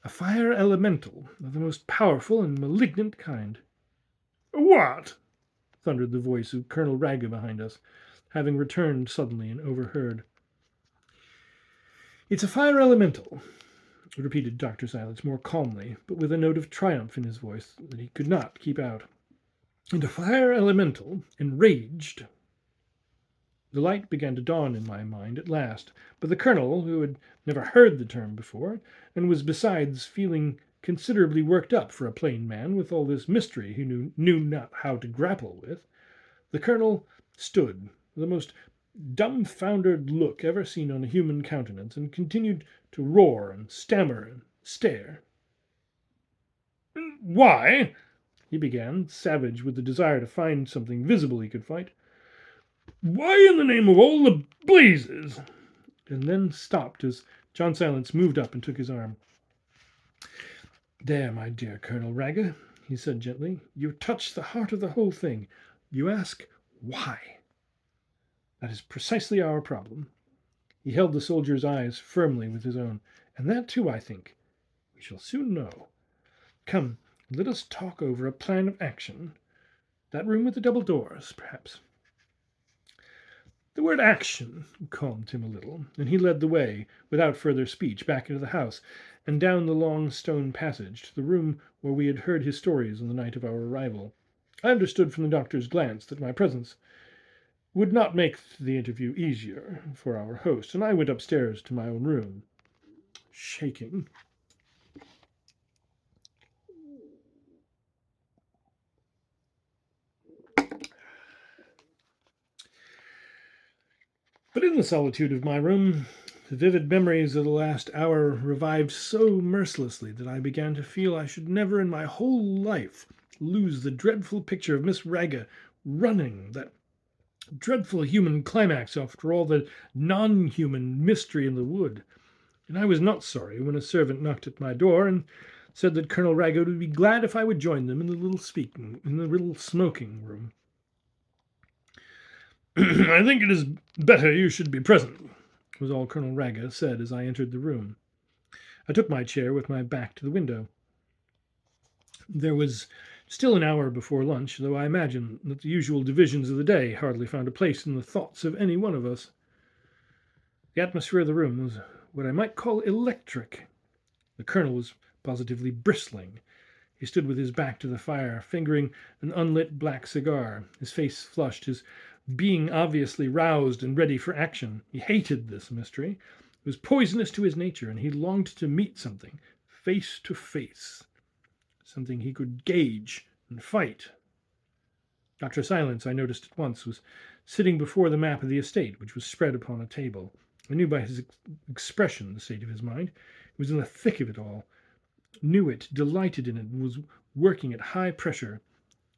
"A fire elemental of the most powerful and malignant kind." "What?" thundered the voice of Colonel Raga behind us, having returned suddenly and overheard. "It's a fire elemental," repeated Dr. Silence more calmly, but with a note of triumph in his voice that he could not keep out. "And a fire elemental, enraged." The light began to dawn in my mind at last, but the colonel, who had never heard the term before, and was besides feeling considerably worked up for a plain man with all this mystery he knew not how to grapple with, the colonel stood with the most dumbfoundered look ever seen on a human countenance, and continued to roar and stammer and stare. "Why," he began, savage with the desire to find something visible he could fight, "why in the name of all the blazes—" and then stopped as John Silence moved up and took his arm. "There, my dear Colonel Raga," he said gently, "you touch the heart of the whole thing. You ask, why? That is precisely our problem." He held the soldier's eyes firmly with his own. "And that, too, I think, we shall soon know. Come, let us talk over a plan of action. That room with the double doors, perhaps." The word action calmed him a little, and he led the way, without further speech, back into the house, and down the long stone passage to the room where we had heard his stories on the night of our arrival. I understood from the doctor's glance that my presence would not make the interview easier for our host, and I went upstairs to my own room, shaking. But in the solitude of my room, the vivid memories of the last hour revived so mercilessly that I began to feel I should never in my whole life lose the dreadful picture of Miss Raga running, that dreadful human climax after all the non-human mystery in the wood. And I was not sorry when a servant knocked at my door and said that Colonel Raga would be glad if I would join them in the little smoking room. "I think it is better you should be present," was all Colonel Raga said as I entered the room. I took my chair with my back to the window. There was still an hour before lunch, though I imagine that the usual divisions of the day hardly found a place in the thoughts of any one of us. The atmosphere of the room was what I might call electric. The colonel was positively bristling. He stood with his back to the fire, fingering an unlit black cigar, his face flushed, his being obviously roused and ready for action. He hated this mystery. It was poisonous to his nature, and he longed to meet something face to face, something he could gauge and fight. Dr. Silence, I noticed at once, was sitting before the map of the estate, which was spread upon a table. I knew by his expression the state of his mind. He was in the thick of it all, knew it, delighted in it, and was working at high pressure.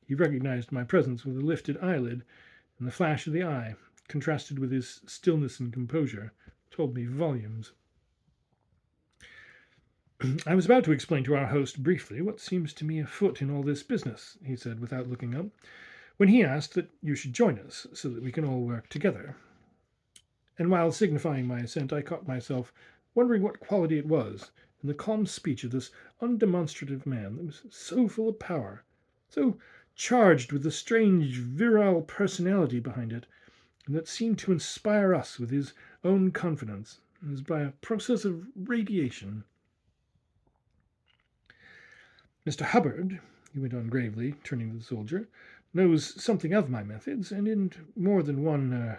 He recognized my presence with a lifted eyelid, and the flash of the eye, contrasted with his stillness and composure, told me volumes. "I was about to explain to our host briefly what seems to me afoot in all this business," he said without looking up, "when he asked that you should join us, so that we can all work together." And while signifying my assent, I caught myself wondering what quality it was in the calm speech of this undemonstrative man that was so full of power, so charged with a strange virile personality behind it, and that seemed to inspire us with his own confidence, as by a process of radiation. Mr. Hubbard, he went on gravely, turning to the soldier, knows something of my methods, and in more than one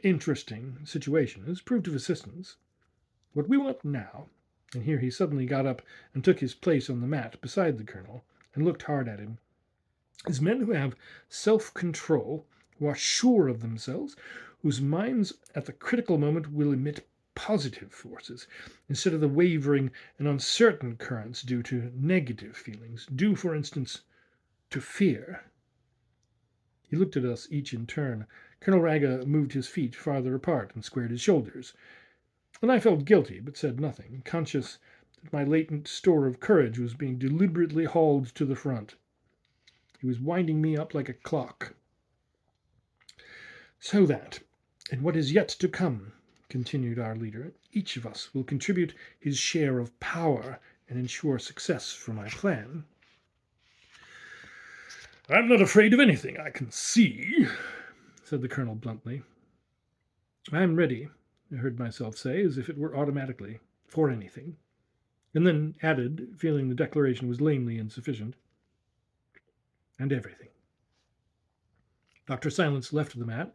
interesting situation has proved of assistance. What we want now, and here he suddenly got up and took his place on the mat beside the colonel and looked hard at him, is men who have self-control, who are sure of themselves, whose minds at the critical moment will emit positive forces instead of the wavering and uncertain currents due to negative feelings, due, for instance, to fear. He looked at us each in turn. Colonel Raga moved his feet farther apart and squared his shoulders, and I felt guilty but said nothing, conscious that my latent store of courage was being deliberately hauled to the front. He was winding me up like a clock. So that, in what is yet to come, continued our leader, each of us will contribute his share of power and ensure success for my plan. I'm not afraid of anything I can see, said the colonel bluntly. I'm ready, I heard myself say, as if it were automatically, for anything, and then added, feeling the declaration was lamely insufficient, and everything. Dr. Silence left the mat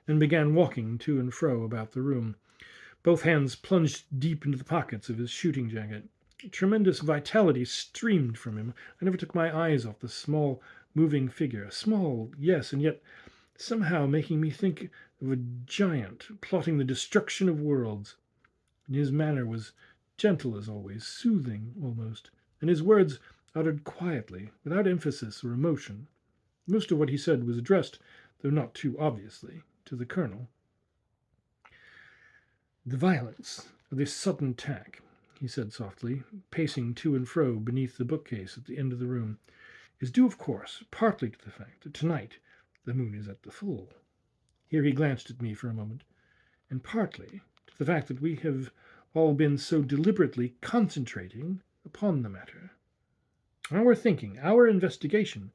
and began walking to and fro about the room. Both hands plunged deep into the pockets of his shooting jacket. Tremendous vitality streamed from him. I never took my eyes off the small, moving figure. Small, yes, and yet somehow making me think of a giant plotting the destruction of worlds. And his manner was gentle as always, soothing almost, and his words uttered quietly, without emphasis or emotion. Most of what he said was addressed, though not too obviously, to the colonel. The violence of this sudden attack, he said softly, pacing to and fro beneath the bookcase at the end of the room, is due, of course, partly to the fact that tonight the moon is at the full. Here he glanced at me for a moment, and partly to the fact that we have all been so deliberately concentrating upon the matter. Our thinking, our investigation,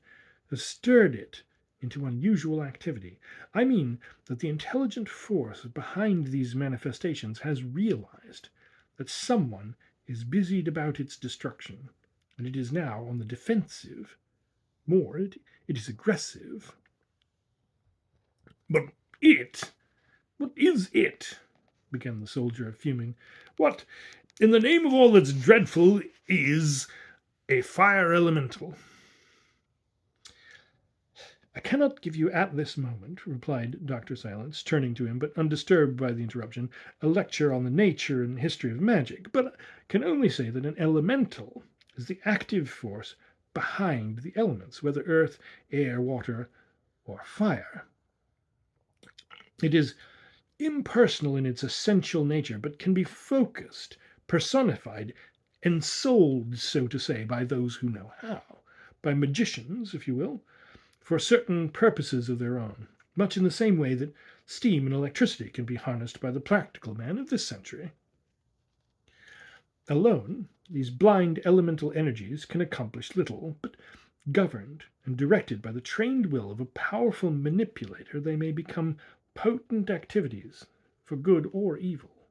has stirred it into unusual activity. I mean that the intelligent force behind these manifestations has realized that someone is busied about its destruction, and it is now on the defensive. More, it is aggressive. But it? What is it? Began the soldier, fuming. What, in the name of all that's dreadful, is a fire elemental? I cannot give you at this moment, replied Dr. Silence, turning to him, but undisturbed by the interruption, a lecture on the nature and history of magic, but can only say that an elemental is the active force behind the elements, whether earth, air, water, or fire. It is impersonal in its essential nature, but can be focused, personified, ensouled, so to say, by those who know how, by magicians, if you will, for certain purposes of their own, much in the same way that steam and electricity can be harnessed by the practical man of this century. Alone, these blind elemental energies can accomplish little, but governed and directed by the trained will of a powerful manipulator, they may become potent activities for good or evil.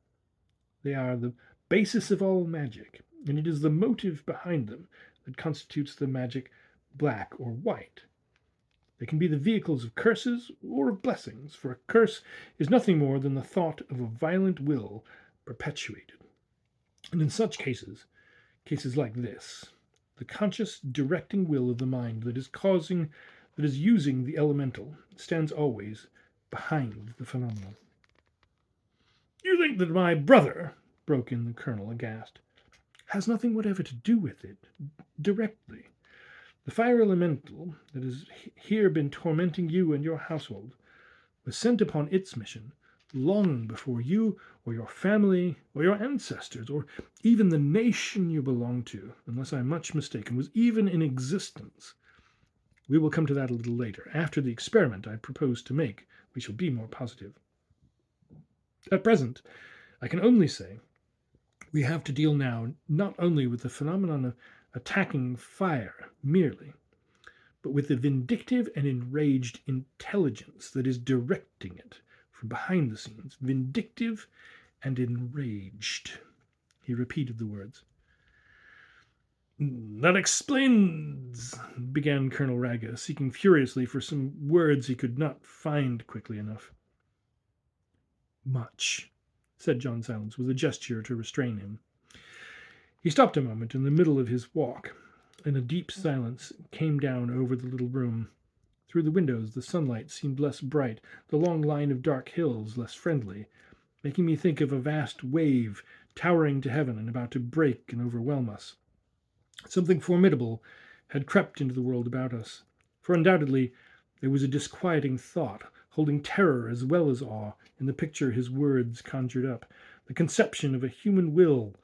They are the basis of all magic, and it is the motive behind them that constitutes the magic black or white. They can be the vehicles of curses or of blessings, for a curse is nothing more than the thought of a violent will perpetuated. And in such cases like this, the conscious directing will of the mind that is using the elemental stands always behind the phenomenon. You think that my brother, broke in the colonel aghast, has nothing whatever to do with it, directly. The fire elemental that has here been tormenting you and your household was sent upon its mission long before you or your family or your ancestors or even the nation you belong to, unless I'm much mistaken, was even in existence. We will come to that a little later. After the experiment I propose to make, we shall be more positive. At present, I can only say We have to deal now not only with the phenomenon of attacking fire merely, but with the vindictive and enraged intelligence that is directing it from behind the scenes. Vindictive and enraged. He repeated the words. That explains, began Colonel Raga, seeking furiously for some words he could not find quickly enough. Much, said John Silence with a gesture to restrain him. He stopped a moment in the middle of his walk, and a deep silence came down over the little room. Through the windows the sunlight seemed less bright, the long line of dark hills less friendly, making me think of a vast wave towering to heaven and about to break and overwhelm us. Something formidable had crept into the world about us, for undoubtedly there was a disquieting thought, holding terror as well as awe, in the picture his words conjured up, the conception of a human will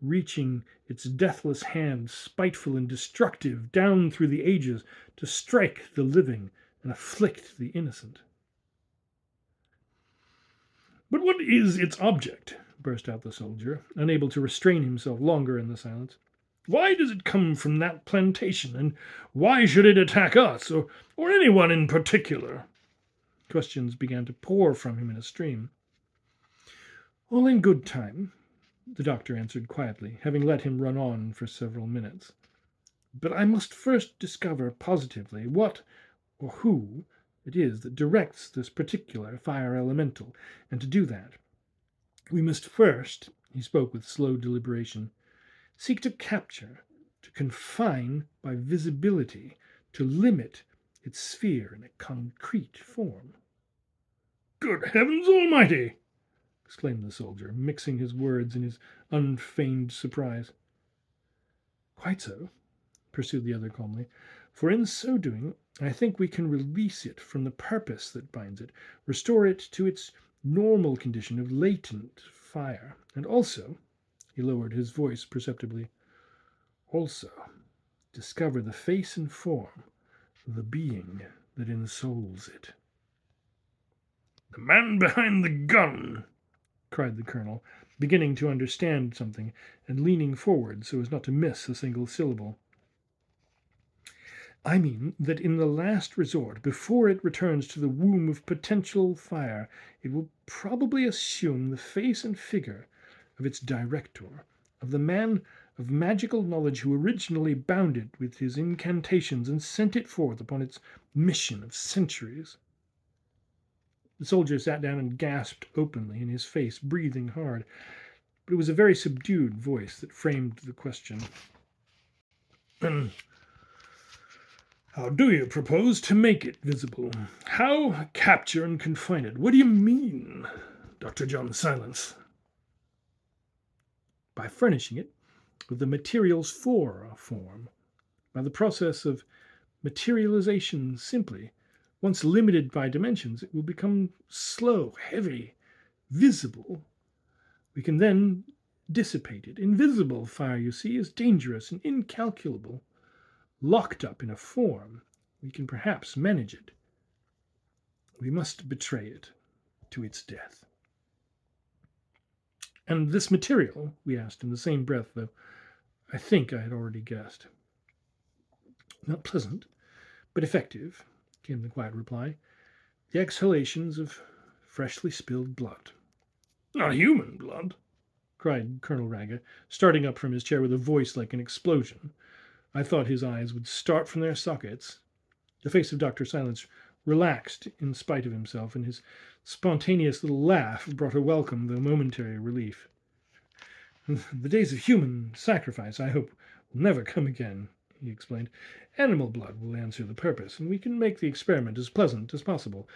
reaching its deathless hand, spiteful and destructive, down through the ages to strike the living and afflict the innocent. But what is its object? Burst out the soldier, unable to restrain himself longer in the silence. Why does it come from that plantation, and why should it attack us, or anyone in particular? Questions began to pour from him in a stream. All in good time, the doctor answered quietly, having let him run on for several minutes. But I must first discover positively what or who it is that directs this particular fire elemental, and to do that, we must first, he spoke with slow deliberation, seek to capture, to confine by visibility, to limit its sphere in a concrete form. Good heavens almighty! Exclaimed the soldier, mixing his words in his unfeigned surprise. Quite so, pursued the other calmly, for in so doing I think we can release it from the purpose that binds it, restore it to its normal condition of latent fire, and also, he lowered his voice perceptibly, also discover the face and form of the being that ensouls it. The man behind the gun, cried the colonel, beginning to understand something and leaning forward so as not to miss a single syllable. I mean that in the last resort, before it returns to the womb of potential fire, it will probably assume the face and figure of its director, of the man of magical knowledge who originally bound it with his incantations and sent it forth upon its mission of centuries. The soldier sat down and gasped openly, in his face breathing hard, but it was a very subdued voice that framed the question. And how do you propose to make it visible? How capture and confine it? What do you mean, Dr. John Silence? By furnishing it with the materials for a form, by the process of materialization simply. Once limited by dimensions, it will become slow, heavy, visible. We can then dissipate it. Invisible fire, you see, is dangerous and incalculable. Locked up in a form, we can perhaps manage it. We must betray it to its death. And this material, we asked in the same breath, though I think I had already guessed. Not pleasant, but effective, came the quiet reply. The exhalations of freshly spilled blood. Not human blood, cried Colonel Raga, starting up from his chair with a voice like an explosion. I thought his eyes would start from their sockets. The face of Dr. Silence relaxed in spite of himself, and his spontaneous little laugh brought a welcome, though momentary, relief. The days of human sacrifice, I hope, will never come again, he explained. Animal blood will answer the purpose, and we can make the experiment as pleasant as possible.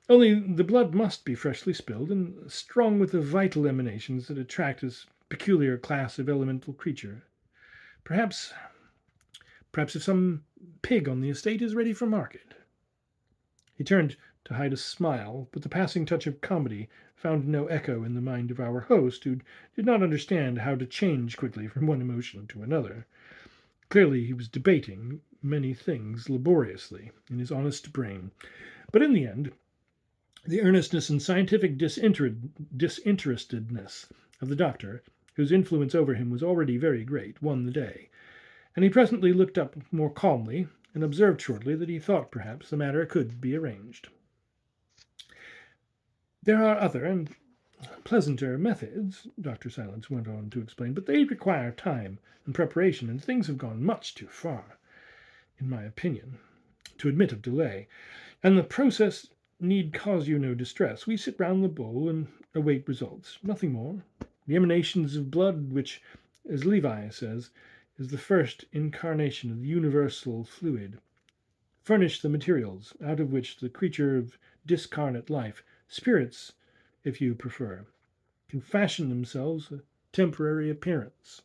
Only the blood must be freshly spilled and strong with the vital emanations that attract this peculiar class of elemental creature. Perhaps if some pig on the estate is ready for market. He turned to hide a smile, but the passing touch of comedy found no echo in the mind of our host, who did not understand how to change quickly from one emotion to another. Clearly he was debating many things laboriously in his honest brain, but in the end, the earnestness and scientific disinterestedness of the doctor whose influence over him was already very great, won the day, and he presently looked up more calmly and observed shortly that he thought perhaps the matter could be arranged. There are other and pleasanter methods, Dr. Silence went on to explain, but they require time and preparation, and things have gone much too far, in my opinion, to admit of delay, and the process need cause you no distress. We sit round the bowl and await results, nothing more. The emanations of blood, which, as Levi says, is the first incarnation of the universal fluid, furnish the materials out of which the creature of discarnate life, spirits, if you prefer, can fashion themselves a temporary appearance.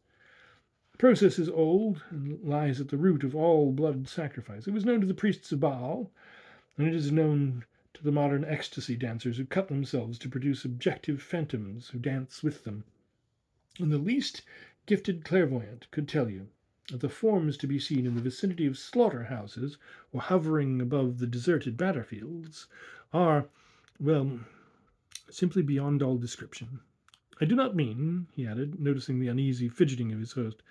The process is old and lies at the root of all blood sacrifice. It was known to the priests of Baal, and it is known to the modern ecstasy dancers who cut themselves to produce objective phantoms who dance with them. And the least gifted clairvoyant could tell you that the forms to be seen in the vicinity of slaughterhouses or hovering above the deserted battlefields are, well, simply beyond all description. I do not mean, he added, noticing the uneasy fidgeting of his host,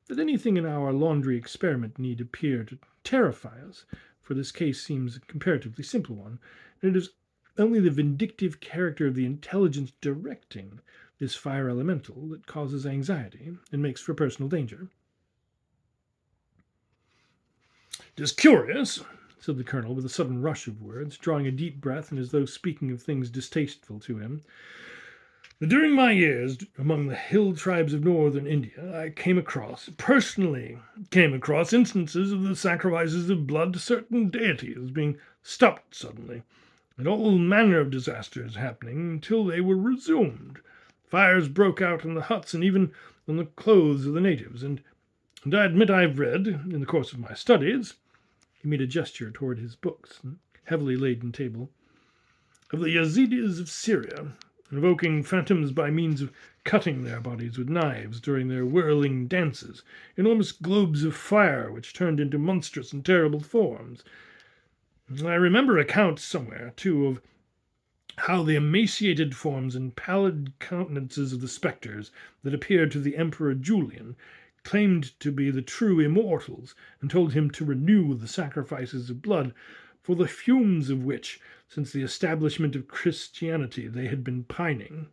that anything in our laundry experiment need appear to terrify us, for this case seems a comparatively simple one, and it is only the vindictive character of the intelligence directing this fire elemental that causes anxiety and makes for personal danger. "It is curious," said the colonel, with a sudden rush of words, drawing a deep breath and as though speaking of things distasteful to him, "that during my years among the hill tribes of northern India, I personally came across instances of the sacrifices of blood to certain deities being stopped suddenly, and all manner of disasters happening until they were resumed. Fires broke out in the huts and even on the clothes of the natives, and I admit I've read, in the course of my studies," he made a gesture toward his books and heavily laden table, "of the Yazidis of Syria, invoking phantoms by means of cutting their bodies with knives during their whirling dances, enormous globes of fire which turned into monstrous and terrible forms. I remember accounts somewhere, too, of how the emaciated forms and pallid countenances of the spectres that appeared to the Emperor Julian claimed to be the true immortals, and told him to renew the sacrifices of blood, for the fumes of which, since the establishment of Christianity, they had been pining.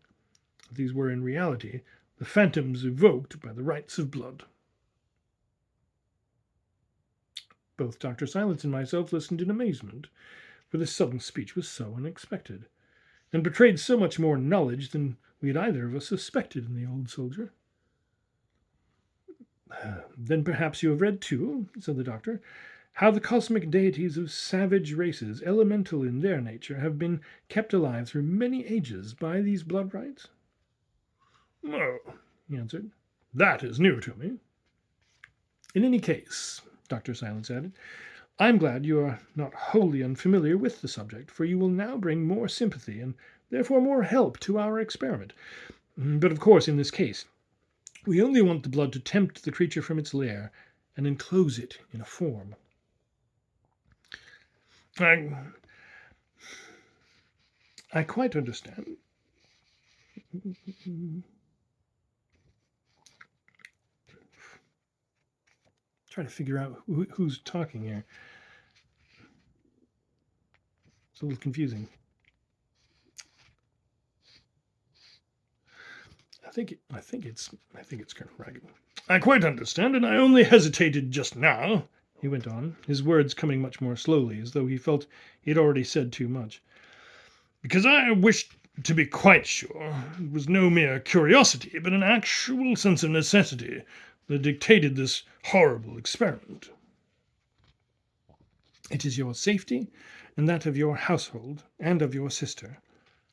These were in reality the phantoms evoked by the rites of blood." Both Dr. Silence and myself listened in amazement, for this sudden speech was so unexpected, and betrayed so much more knowledge than we had either of us suspected in the old soldier. "Then perhaps you have read, too," said the doctor, "how the cosmic deities of savage races, elemental in their nature, have been kept alive through many ages by these blood rites?" "No," he answered, "that is new to me." "In any case," Dr. Silence added, "I am glad you are not wholly unfamiliar with the subject, for you will now bring more sympathy and therefore more help to our experiment. But of course, in this case, we only want the blood to tempt the creature from its lair and enclose it in a form." I quite understand. Trying to figure out who's talking here. It's a little confusing. I think it's Colonel Ragged. "I quite understand, and I only hesitated just now," he went on, his words coming much more slowly, as though he felt he had already said too much, "because I wished to be quite sure it was no mere curiosity, but an actual sense of necessity that dictated this horrible experiment." "It is your safety and that of your household and of your sister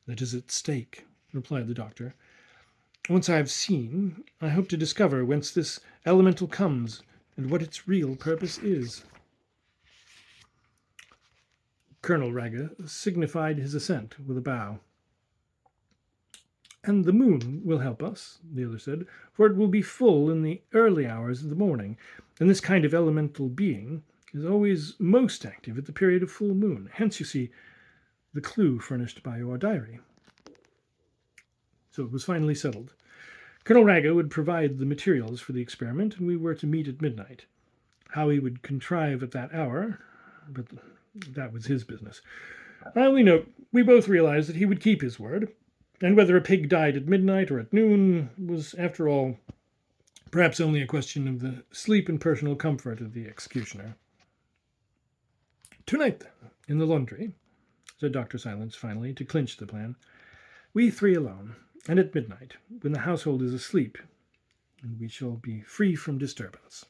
that is at stake," replied the doctor. "Once I have seen, I hope to discover whence this elemental comes and what its real purpose is." Colonel Raga signified his assent with a bow. "And the moon will help us," the other said, "for it will be full in the early hours of the morning, and this kind of elemental being is always most active at the period of full moon. Hence, you see, the clue furnished by your diary." So it was finally settled. Colonel Raga would provide the materials for the experiment, and we were to meet at midnight. How he would contrive at that hour, but that was his business. I only know we both realized that he would keep his word, and whether a pig died at midnight or at noon was, after all, perhaps only a question of the sleep and personal comfort of the executioner. Tonight, then, in the laundry, said Dr. Silence finally, to clinch the plan, we three alone, and at midnight, when the household is asleep, and we shall be free from disturbance.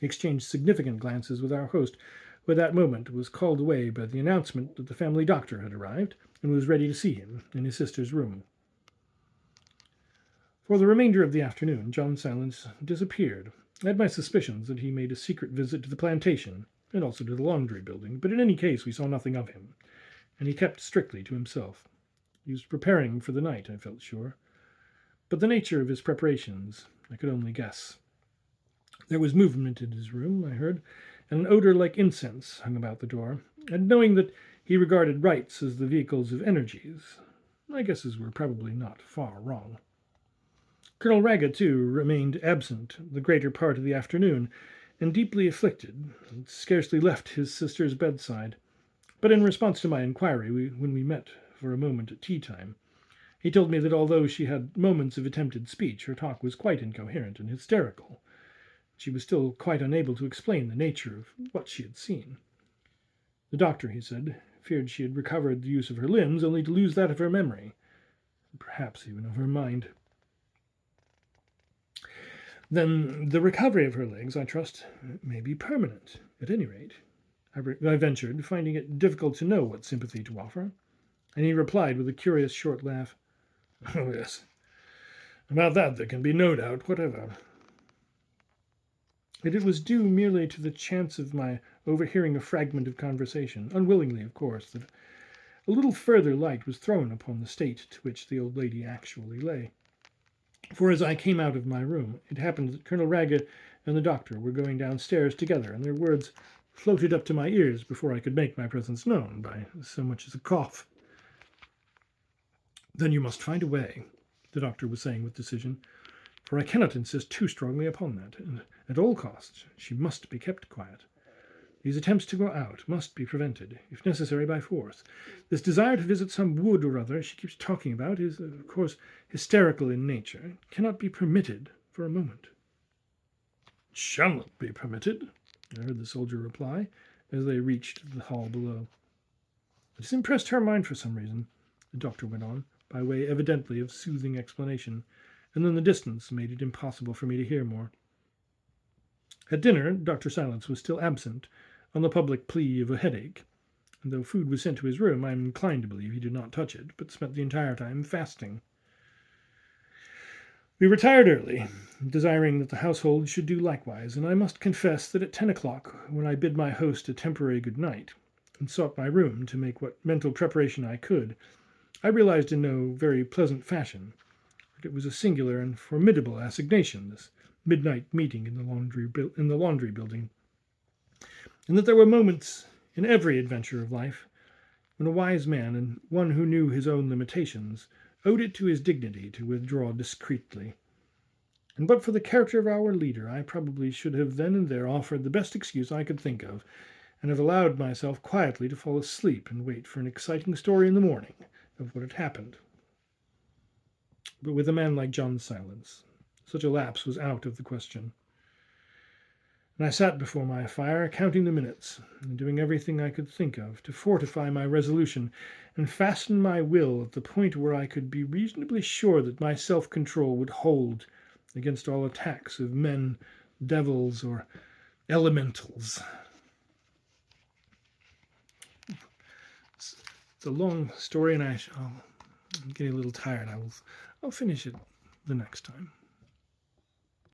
He exchanged significant glances with our host, who at that moment was called away by the announcement that the family doctor had arrived and was ready to see him in his sister's room. For the remainder of the afternoon, John Silence disappeared. I had my suspicions that he made a secret visit to the plantation and also to the laundry building, but in any case we saw nothing of him, and he kept strictly to himself. He was preparing for the night, I felt sure, but the nature of his preparations I could only guess. There was movement in his room, I heard, and an odor like incense hung about the door, and knowing that he regarded rites as the vehicles of energies, my guesses were probably not far wrong. Colonel Raga, too, remained absent the greater part of the afternoon, and deeply afflicted, and scarcely left his sister's bedside. But in response to my inquiry, when we met for a moment at tea-time, he told me that although she had moments of attempted speech, her talk was quite incoherent and hysterical. She was still quite unable to explain the nature of what she had seen. The doctor, he said, feared she had recovered the use of her limbs, only to lose that of her memory, and perhaps even of her mind. Then the recovery of her legs, I trust, may be permanent, at any rate. I ventured, finding it difficult to know what sympathy to offer, and he replied with a curious short laugh, "Oh, yes, about that there can be no doubt whatever." Yet it was due merely to the chance of my overhearing a fragment of conversation, unwillingly, of course, that a little further light was thrown upon the state to which the old lady actually lay. For as I came out of my room, it happened that Colonel Raga and the doctor were going downstairs together, and their words floated up to my ears before I could make my presence known by so much as a cough. "Then you must find a way," the doctor was saying with decision, "for I cannot insist too strongly upon that, and at all costs she must be kept quiet. These attempts to go out must be prevented, if necessary by force. This desire to visit some wood or other she keeps talking about is, of course, hysterical in nature. It cannot be permitted for a moment." "It shall not be permitted," I heard the soldier reply, as they reached the hall below. "It has impressed her mind for some reason," the doctor went on, by way evidently of soothing explanation, and then the distance made it impossible for me to hear more. At dinner, Dr. Silence was still absent, on the public plea of a headache, and though food was sent to his room, I am inclined to believe he did not touch it, but spent the entire time fasting. We retired early, desiring that the household should do likewise, and I must confess that at 10 o'clock, when I bid my host a temporary good night, and sought my room to make what mental preparation I could, I realized in no very pleasant fashion that it was a singular and formidable assignation, this midnight meeting in the laundry building, and that there were moments in every adventure of life when a wise man, and one who knew his own limitations, owed it to his dignity to withdraw discreetly. And but for the character of our leader, I probably should have then and there offered the best excuse I could think of, and have allowed myself quietly to fall asleep and wait for an exciting story in the morning of what had happened. But with a man like John Silence, such a lapse was out of the question. And I sat before my fire, counting the minutes, and doing everything I could think of to fortify my resolution and fasten my will at the point where I could be reasonably sure that my self-control would hold against all attacks of men, devils, or elementals. It's a long story, and I'm getting a little tired. I'll finish it the next time.